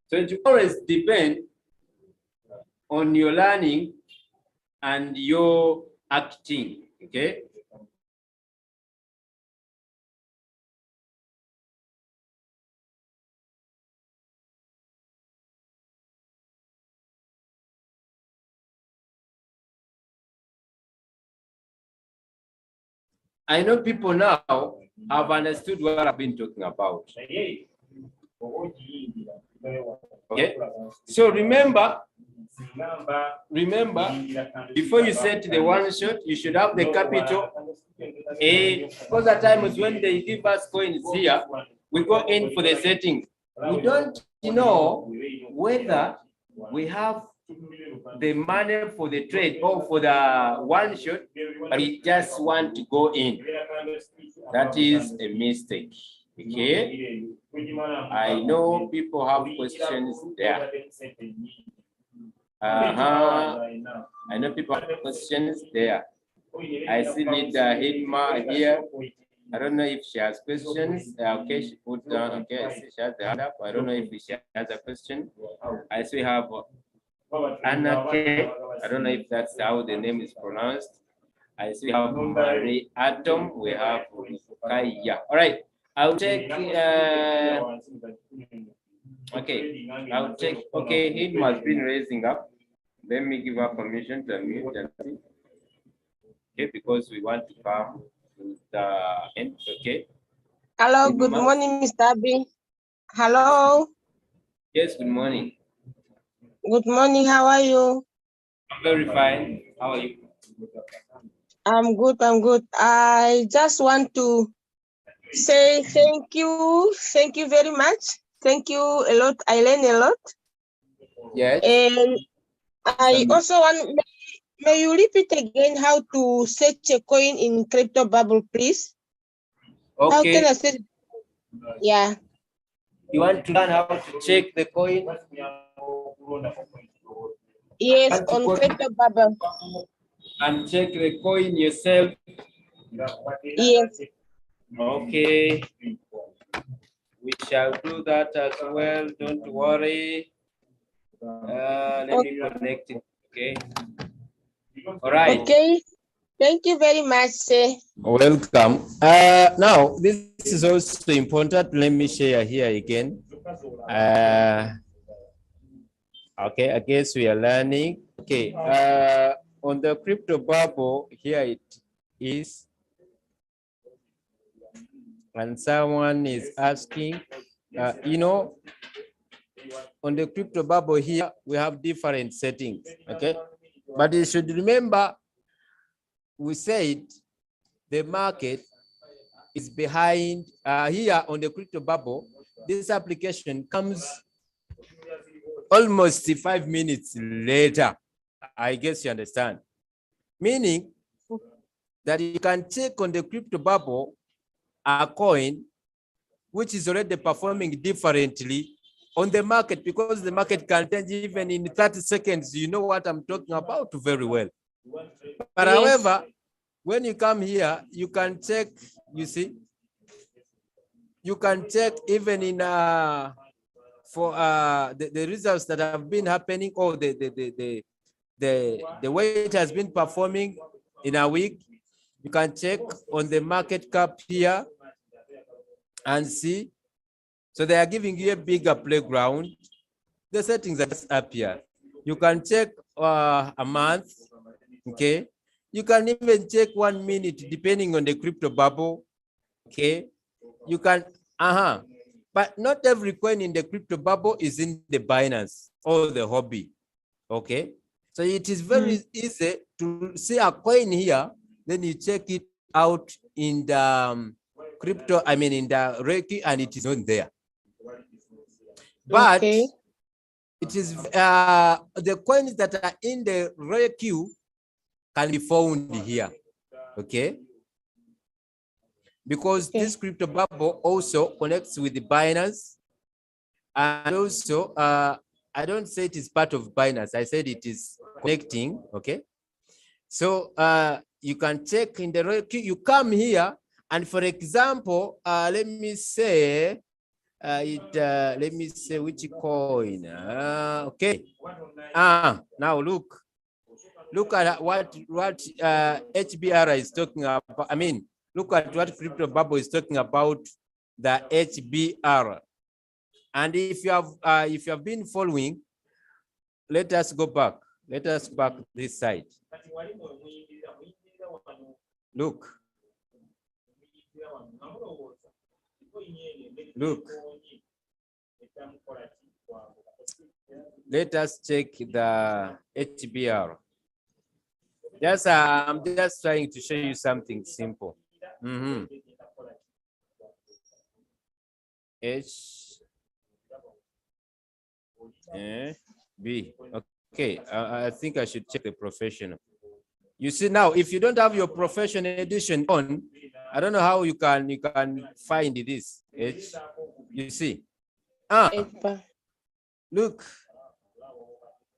So it always depends on your learning and your acting, okay? I know people now have understood what I've been talking about. Okay. So remember, before you set the one shot, you should have the capital A, because at times when they give us coins here, we go in for the settings. We don't know whether we have the money for the trade or for the one shot, but we just want to go in. That is a mistake. Okay. I know people have questions there. I know people have questions there. I see Leader Hidma here. I don't know if she has questions. Okay, she put down. Okay, I see she has the hand up. I don't know if she has a question. I see we have Anna K. I don't know if that's how the name is pronounced. I see we have Marie Atom. We have Kaya. All right. I'll take. Okay. I'll take. Okay, Hidma has been raising up. Let me give her permission to unmute and see. Okay, because we want to come to the end. Okay. Hello, good morning, Mr. B. Hello. Yes, good morning. Good morning, how are you? I'm very fine. How are you? I'm good, I'm good. I just want to say thank you. Thank you very much. Thank you a lot. I learned a lot. Yes. And I also want, may you repeat again how to search a coin in crypto bubble, please? Okay. How can I search? Yeah. You want to learn how to check the coin? Yes, on crypto bubble. And check the coin yourself? Yes. Okay. We shall do that as well. Don't worry. Let me connect it. Okay. All right. Okay. Thank you very much, sir. Welcome. Now, this is also important. Let me share here again. Okay, I guess we are learning. Okay, on the crypto bubble, here it is. And someone is asking, you know, on the crypto bubble here, we have different settings, okay? But you should remember, we said the market is behind here on the crypto bubble. This application comes almost 5 minutes later. I guess you understand. Meaning that you can check on the crypto bubble a coin which is already performing differently on the market, because the market can change even in 30 seconds. You know what I'm talking about very well. But Yes. however, when you come here, you can check, you see, you can check even in for the results that have been happening, or the way it has been performing in a week. You can check on the market cap here and see. So they are giving you a bigger playground. The settings are just up here. You can check a month, okay? You can even check 1 minute depending on the crypto bubble, okay? You can, but not every coin in the crypto bubble is in the Binance or the hobby, okay? So it is very easy to see a coin here, then you check it out in the crypto, I mean in the Reiki, and it is not there. But okay, it is the coins that are in the Reiki can be found here, okay? Because this crypto bubble also connects with the Binance, and also I don't say it is part of Binance, I said it is connecting, okay? So you can check in the Reiki. You come here, and for example, let me say let me say which coin. Okay. Now look at what HBR is talking about. I mean, look at what Crypto Bubble is talking about, the HBR. And if you have been following, let us go back. Let us back this side. Look. Look. Let us check the HBR. Just I'm just trying to show you something simple. B. Okay, I think I should check the professional. You see now, if you don't have your professional edition on, I don't know how you can find this. You see, look.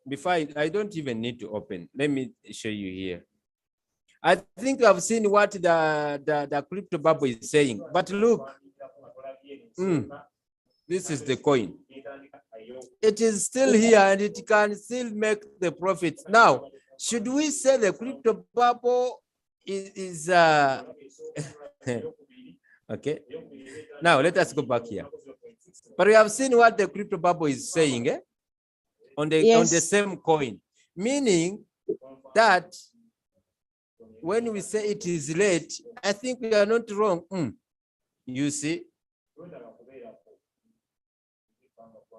Before I don't even need to open. Let me show you here. I think I've seen what the Crypto Bubble is saying, but look, this is the coin. It is still here and it can still make the profits. Now, should we say the Crypto Bubble is okay? Now let us go back here. But we have seen what the Crypto Bubble is saying, on the same coin, meaning that when we say it is late, I think we are not wrong. You see,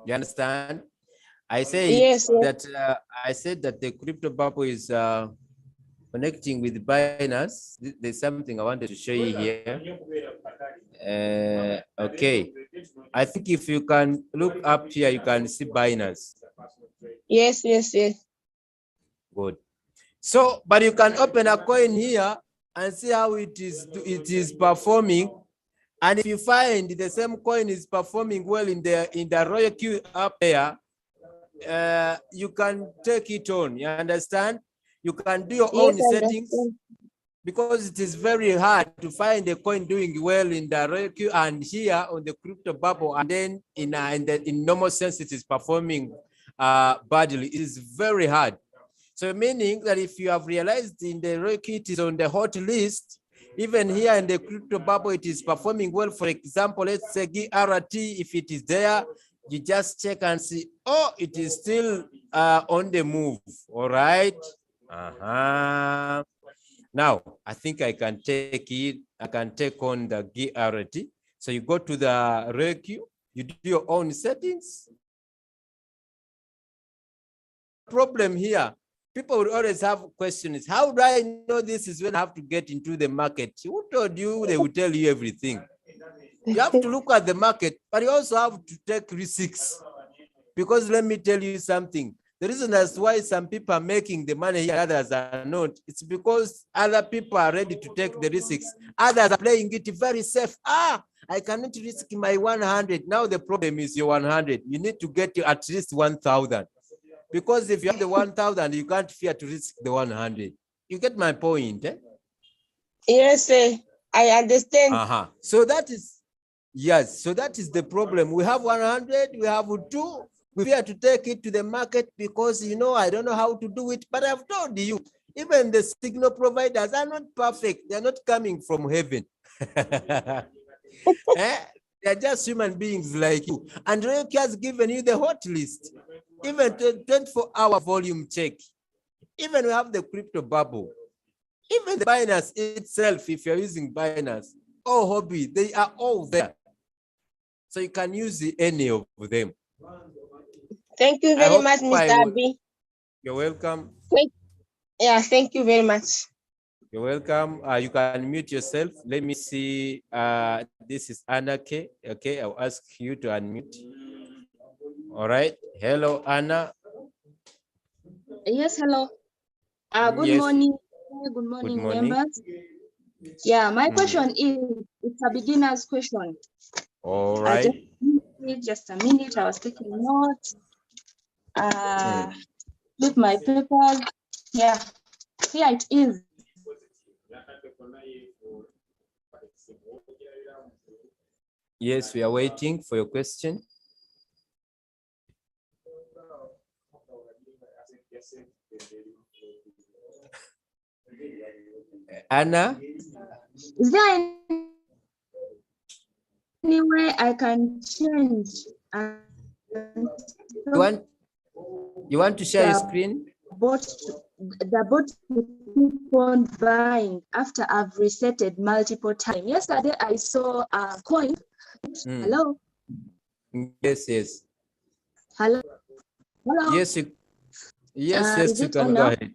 you understand? I say that I said that the Crypto Bubble is connecting with Binance. There's something I wanted to show you here. Okay, I think if you can look up here, you can see Binance. Yes. Good. So, but you can open a coin here and see how it is performing. And if you find the same coin is performing well in the Royal Queue up there, you can take it on. You understand? You can do your own settings, because it is very hard to find a coin doing well in the Royal Queue and here on the Crypto Bubble, and then in normal sense it is performing badly. It is very hard. So meaning that if you have realized in the Royal Queue it is on the hot list, even here in the Crypto Bubble it is performing well. For example, let's say GRT, if it is there, you just check and see, oh, it is still on the move. All right. Now I think I can take it. I can take on the GRT. So you go to the Royal Queue, you do your own settings. Problem here, people would always have questions. How do I know this is when I have to get into the market? Who told you? They will tell you everything. You have to look at the market, but you also have to take risks. Because let me tell you something. The reason that's why some people are making the money here, others are not. It's because other people are ready to take the risks. Others are playing it very safe. I cannot risk my 100. Now the problem is your 100. You need to get to at least 1,000. Because if you have the 1,000, you can't fear to risk the 100. You get my point, eh? Yes, I understand. So that is, yes, so that is the problem. We have 100, we have 2. We fear to take it to the market because, I don't know how to do it. But I've told you, even the signal providers are not perfect. They're not coming from heaven. They're just human beings like you. And Royal has given you the hot list. Even 24-hour volume check. Even we have the Crypto Bubble. Even the Binance itself, if you're using Binance or Hobby, they are all there. So you can use any of them. Thank you very much, Mr. Abi. You're welcome. Thank you very much. You're welcome. You can mute yourself. Let me see. This is Anna K. Okay, I'll ask you to unmute. All right. Hello, Anna. Yes, hello. Good morning. Good morning, members. Yeah, my question is, it's a beginner's question. All right. Just a minute. I was taking notes. With my papers. Yeah, here it is. Yes, we are waiting for your question. Anna? Is there any way I can change? You want to share your screen? The bot to keep on buying after I've resetted multiple times. Yesterday I saw a coin. Hello? Yes. Hello? Yes, Is you it can on go now? ahead.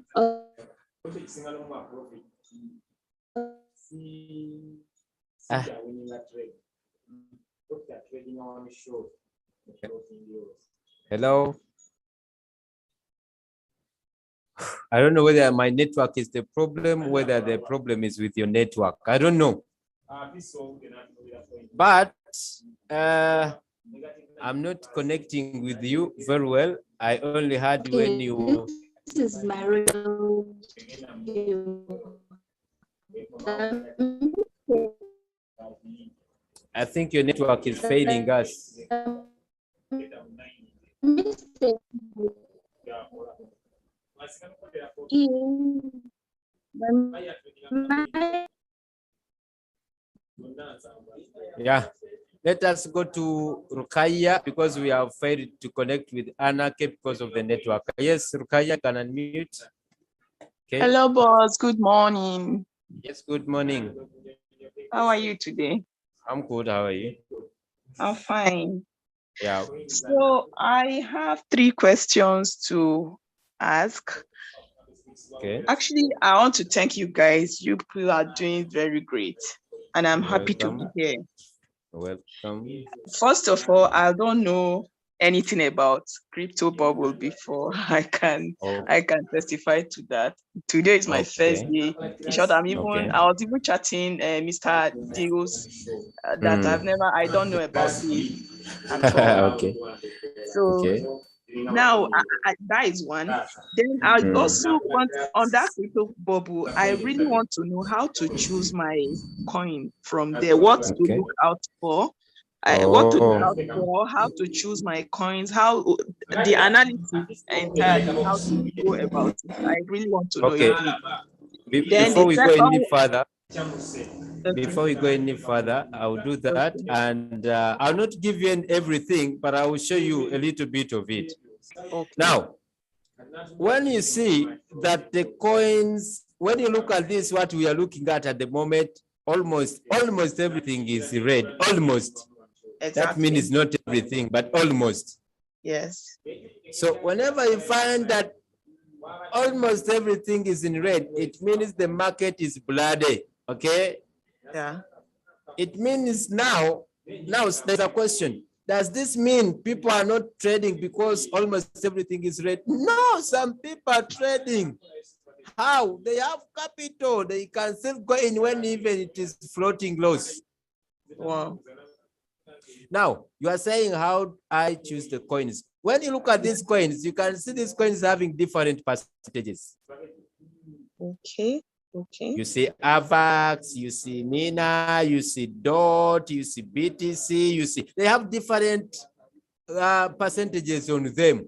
Hello? I don't know whether my network is the problem, whether the problem is with your network. I don't know. But I'm not connecting with you very well. I only heard when you... This is my real... I think your network is failing us. Yeah, let us go to Rukaya because we have failed to connect with Anna because of the network. Yes, Rukaya can unmute. Okay. Hello, boss. Good morning. Yes, good morning. How are you today? I'm good. How are you? I'm fine. Yeah. So I have 3 questions to ask. Okay. Actually, I want to thank you guys. You people are doing very great, and I'm happy to be here. Welcome. First of all, I don't know anything about crypto bubble before. I can testify to that. Today is my first day. In short, I was even chatting Mr. Deals that I don't know about this at all. Okay. So now that is one. Then I also want on that crypto bubble, I really want to know how to choose my coin from there, what to look out for. What to look out for, how to choose my coins, how the analysis entirely, how to go about it. I really want to know it. Before we go any further, I'll do that, and I'll not give you everything, but I will show you a little bit of it. Okay. Now, when you see that the coins, when you look at this, what we are looking at the moment, almost everything is red. Almost. Exactly. That means not everything, but almost. Yes. So whenever you find that almost everything is in red, it means the market is bloody. Okay. Yeah. It means now there's a question. Does this mean people are not trading because almost everything is red? No, some people are trading. How? They have capital. They can still go in when even it is floating loss. Wow. Now, you are saying how I choose the coins. When you look at these coins, you can see these coins having different percentages. Okay. Okay. You see AVAX, you see Nina, you see DOT, you see BTC, you see, they have different percentages on them.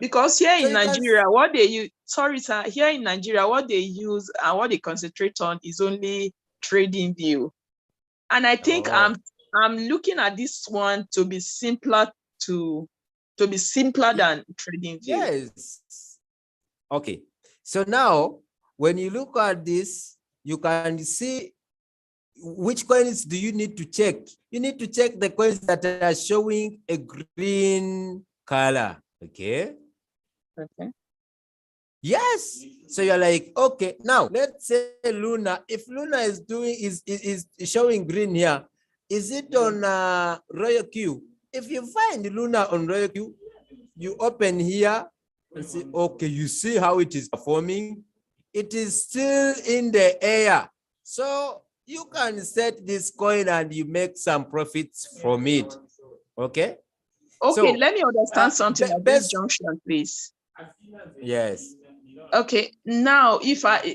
Because here in Nigeria, what they use, sorry, sir, here in Nigeria, what they use and what they concentrate on is only trading view. And I think I'm looking at this one to be simpler than trading view. Yes. Okay. So now, when you look at this, you can see which coins do you need to check. You need to check the coins that are showing a green color. Okay. Okay. Yes. So you're like, okay, now let's say Luna. If Luna is showing green here, is it on Royal Q? If you find Luna on Royal Q, you open here and say, okay, you see how it is performing. It is still in the air. So you can set this coin and you make some profits from it. Okay? Okay, so, let me understand something at this junction, please. Yes. Okay, now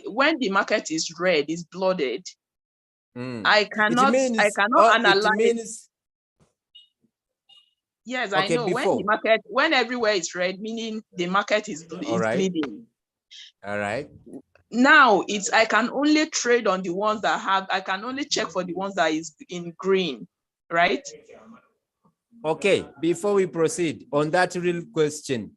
when the market is red, is blooded, I cannot analyze. Yes, I Okay, know. before. When everywhere is red, meaning the market is All right. bleeding. All right. Now I can only trade on the ones that I can only check for the ones that is in green, right? Okay, before we proceed on that real question,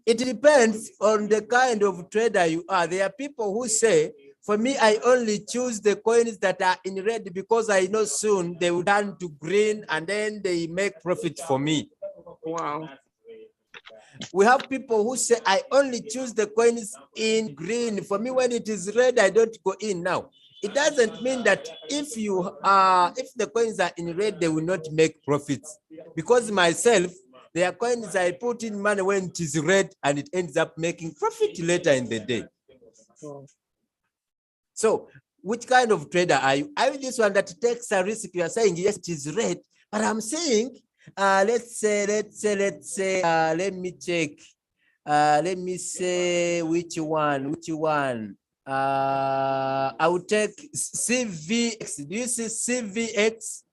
it depends on the kind of trader you are. There are people who say, for me, I only choose the coins that are in red because I know soon they will turn to green and then they make profit for me. Wow. We have people who say, I only choose the coins in green. For me, when it is red, I don't go in. Now, it doesn't mean that if the coins are in red, they will not make profits. Because myself, there are coins I put in money when it is red and it ends up making profit later in the day. Oh. So which kind of trader are you? Are you this one that takes a risk? You are saying, yes, it is red, but I'm saying, let's say, let me check. Let me say which one. I will take CVX. Do you see CVX?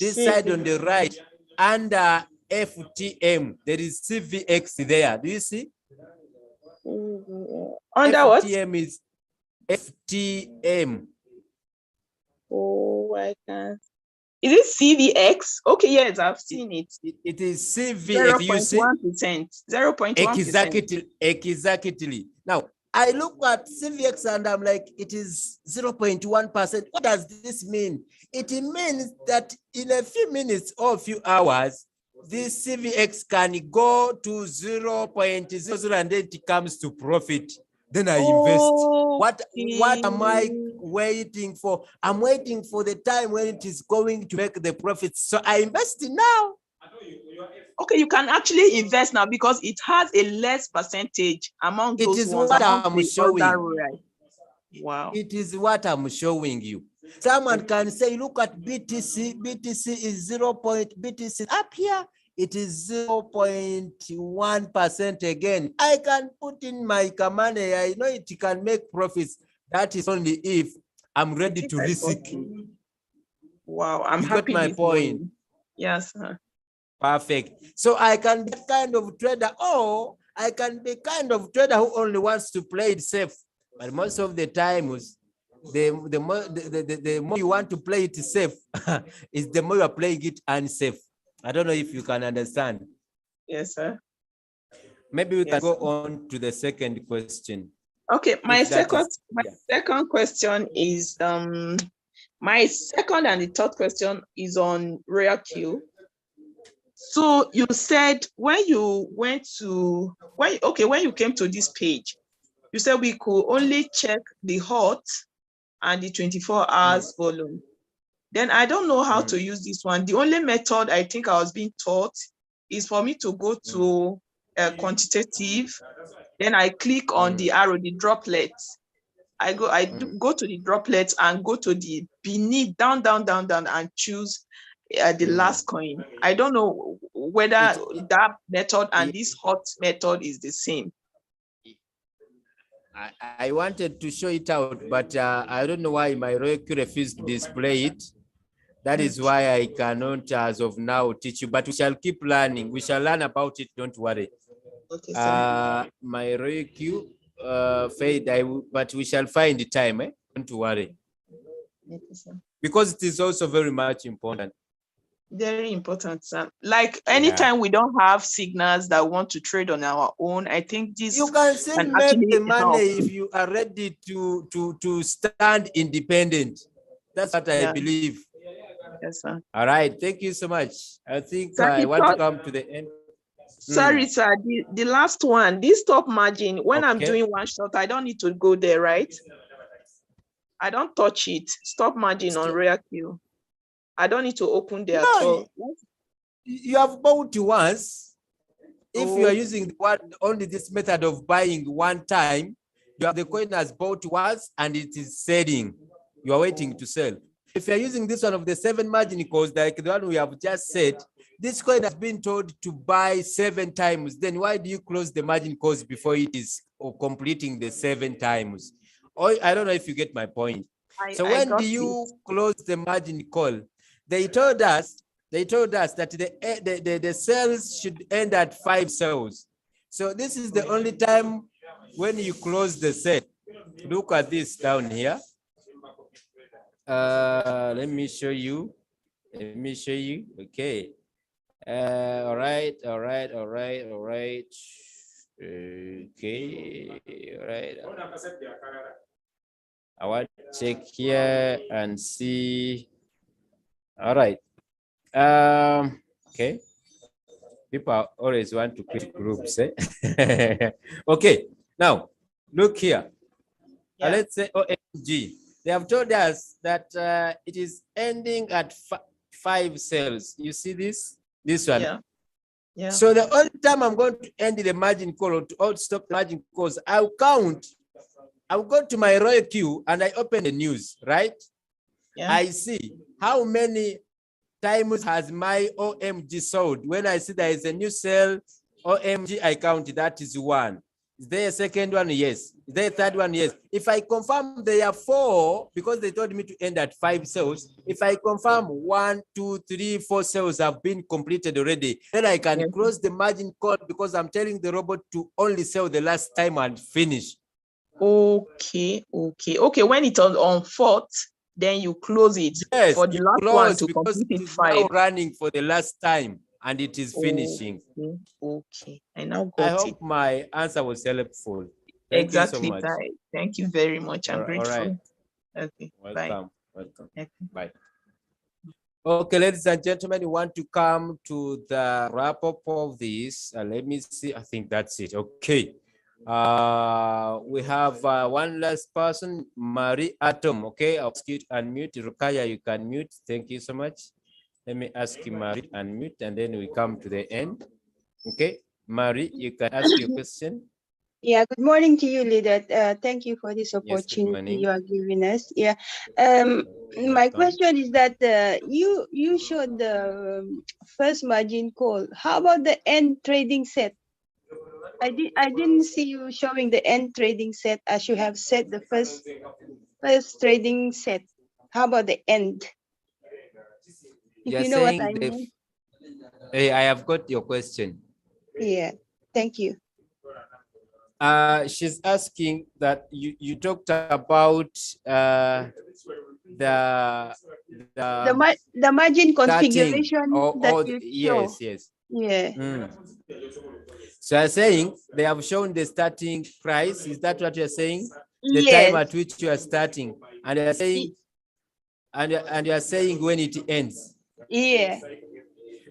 This side on the right, under FTM, there is CVX there. Do you see? Under FTM what? is FTM. Oh, I can't. Is it CVX? Okay, yes, I've seen it. It is CVX. You see? 0.1%. 0.1%. Exactly. Now, I look at CVX and I'm like, it is 0.1%. What does this mean? It means that in a few minutes or a few hours, this CVX can go to 0.00 and then it comes to profit. Then I invest. What am I waiting for? I'm waiting for the time when it is going to make the profits. So I invest now. Okay, you can actually invest now because it has a less percentage among It those is ones. what I'm showing. Wow. It is what I'm showing you. Someone can say, look at BTC. BTC is BTC up here. It is 0.1% again. I can put in my money. I know it can make profits. That is only if I'm ready to risk. Wow, I'm you happy. Got my point. Morning. Yes. Perfect. So I can be kind of trader, or I can be kind of trader who only wants to play it safe. But most of the times, the more you want to play it safe, is the more you are playing it unsafe. I don't know if you can understand. Yes, sir. Maybe we can go on to the second question. Okay, my second question is my second and the third question is on Royal Q. So you said when you came to this page, you said we could only check the hot and the 24 hours volume. Then I don't know how to use this one. The only method I think I was being taught is for me to go to quantitative. Then I click on the arrow, the droplets. I go to the droplets and go to the beneath, down, and choose the last coin. I don't know whether that method and this hot method is the same. I wanted to show it out, but I don't know why my Royal Q refused to display it. That is why I cannot, as of now, teach you, but we shall keep learning. We shall learn about it, don't worry. Okay, my Royal Q fade, but we shall find the time, don't worry. Okay, because it is also very much important. Very important, sir. Like anytime we don't have signals that want to trade on our own, I think this you can still make the money if you are ready to stand independent. That's what I believe. Yes, sir. All right, thank you so much. I think I want to come to the end. Sorry, sir. The last one, this stop margin, when I'm doing one shot, I don't need to go there, right? I don't touch it. Stop margin on Royal Q. I don't need to open there at all. You have bought once. If you are using only this method of buying one time, you have the coin has bought once and it is selling. You are waiting to sell. If you're using this one of the 7 margin calls, like the one we have just said, this coin has been told to buy 7 times. Then why do you close the margin calls before it is completing the 7 times? Or I don't know if you get my point. So when do you close the margin call? They told us they told us that the sales should end at 5 sales. So this is the only time when you close the sale. Look at this down here. Let me show you. Let me show you. Okay. All right. Okay. All right. I want to check here and see. All right. Okay. People always want to create groups. Eh? Okay. Now, look here. Yeah. Let's say OMG. They have told us that it is ending at 5 sales. You see this? This one. Yeah. Yeah. So the only time I'm going to end the margin call or to stop the margin calls, I'll count. I'll go to my royal queue and I open the news, right? Yeah. I see how many times has my OMG sold. When I see there is a new sale, OMG, I count that is 1. Is there a second one? Yes. Is there a third one? Yes. If I confirm there are 4, because they told me to end at 5 sales, if I confirm 1, 2, 3, 4 sales have been completed already, then I can close the margin call because I'm telling the robot to only sell the last time and finish. Okay. When it's on 4th, then you close it. Yes, for the last one to because complete it it is 5. now running for the last time and it is finishing. Okay. I now I got it. hope my answer was helpful. Thank Exactly. you so much. Thank you very much. I'm All grateful. right. Okay. Welcome. Welcome. Okay. Bye. Okay, ladies and gentlemen, you want to come to the wrap up of this. Let me see. I think that's it. Okay. We have one last person, Marie Atom. Okay, I'll ask you to unmute. Rukaya, you can mute. Thank you so much. Let me ask you, Marie, unmute, and then we come to the end. Okay, Marie, you can ask your question. Yeah, good morning to you, leader. Thank you for this Yes, good morning. opportunity you are giving us. Yeah, my question is that you showed the first margin call. How about the end trading set? I didn't see you showing the end trading set as you have said the first trading set. How about the end? If you know what I mean. Hey, I have got your question. Yeah, thank you. She's asking that you talked about the margin configuration that you show. Yes. Yeah. So I'm saying they have shown the starting price. Is that what you're saying? The Yes. time at which you are starting, and you're saying, and you're saying when it ends. Yeah.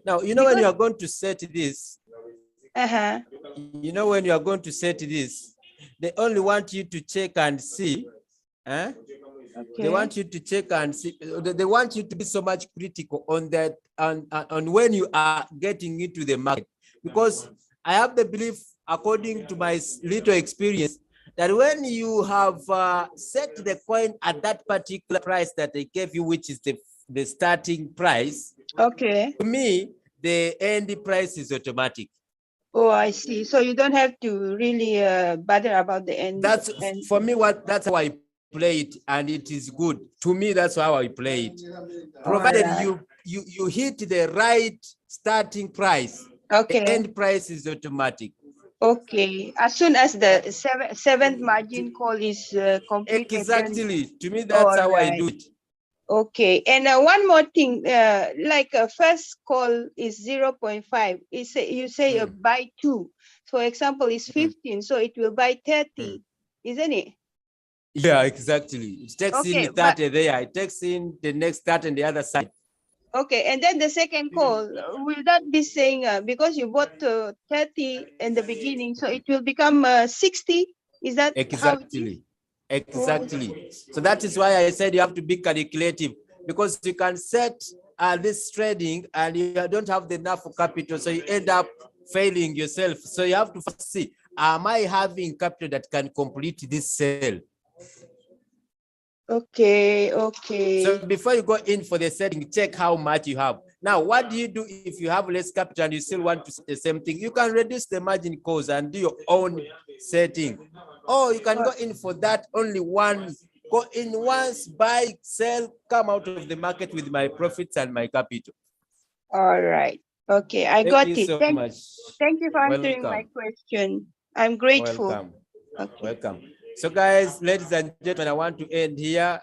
Now you know when you are going to set this. You know when you are going to set this, they only want you to check and see. Okay. They want you to check and see. They want you to be so much critical on that, on when you are getting into the market, because I have the belief, according to my little experience, that when you have set the coin at that particular price that they gave you, which is the starting price. Okay. To me, the end price is automatic. Oh, I see. So you don't have to really bother about the end. That's for me. That's how I play it, and it is good to me. That's how I play it. Provided you hit the right starting price. Okay. The end price is automatic. Okay. As soon as the seventh margin call is completed. Exactly. Then... To me, that's how I do it. Okay, and one more thing, like a first call is 0.5. You say buy 2. For example, it's 15, so it will buy 30, isn't it? Yeah, exactly. It takes in 30 there. It takes in the next 30 on the other side. Okay, and then the second call, will that be saying, because you bought 30 in the beginning, so it will become 60? Is that exactly? Exactly. So that is why I said you have to be calculative, because you can set this trading and you don't have enough capital, so you end up failing yourself. So you have to first see, am I having capital that can complete this sale? Okay, okay. So before you go in for the setting, check how much you have. Now, what do you do if you have less capital and you still want to do the same thing? You can reduce the margin calls and do your own setting. Or you can go in for that only one. Go in once, buy, sell, come out of the market with my profits and my capital. All right. Okay, I Thank got you it. so Thank much. you for answering my Welcome. question. I'm grateful. Welcome. Okay. Welcome. So guys, ladies and gentlemen, I want to end here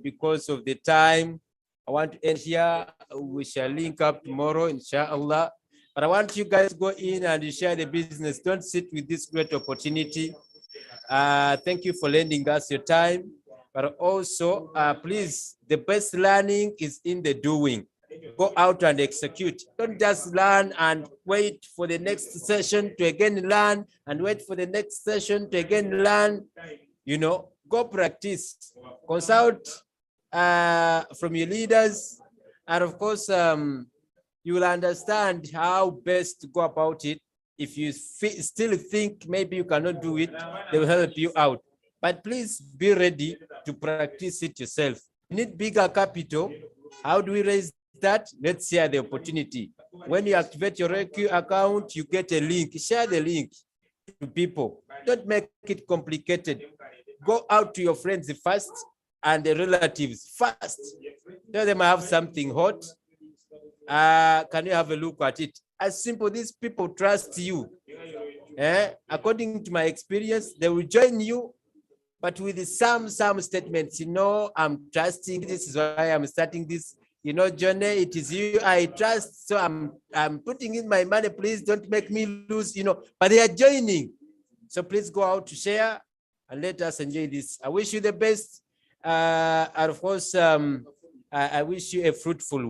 because of the time. I want to end here. We shall link up tomorrow, inshallah. But I want you guys to go in and share the business. Don't sit with this great opportunity. Thank you for lending us your time. But also, please, the best learning is in the doing. Go out and execute. Don't just learn and wait for the next session to again learn and wait for the next session to again learn. You know, go practice. Consult from your leaders. And of course, you will understand how best to go about it. If you still think maybe you cannot do it, they will help you out. But please be ready to practice it yourself. You need bigger capital. How do we raise that? Let's share the opportunity. When you activate your REQ account, you get a link. Share the link to people. Don't make it complicated. Go out to your friends first and the relatives first. Tell them I have something hot. Can you have a look at it? As simple, these people trust you. According to my experience, they will join you, but with some statements, you know, I'm trusting, this is why I'm starting this. You know, Johnny, it is you I trust, so I'm putting in my money, please don't make me lose, you know, but they are joining. So please go out to share and let us enjoy this. I wish you the best. And of course, I wish you a fruitful week.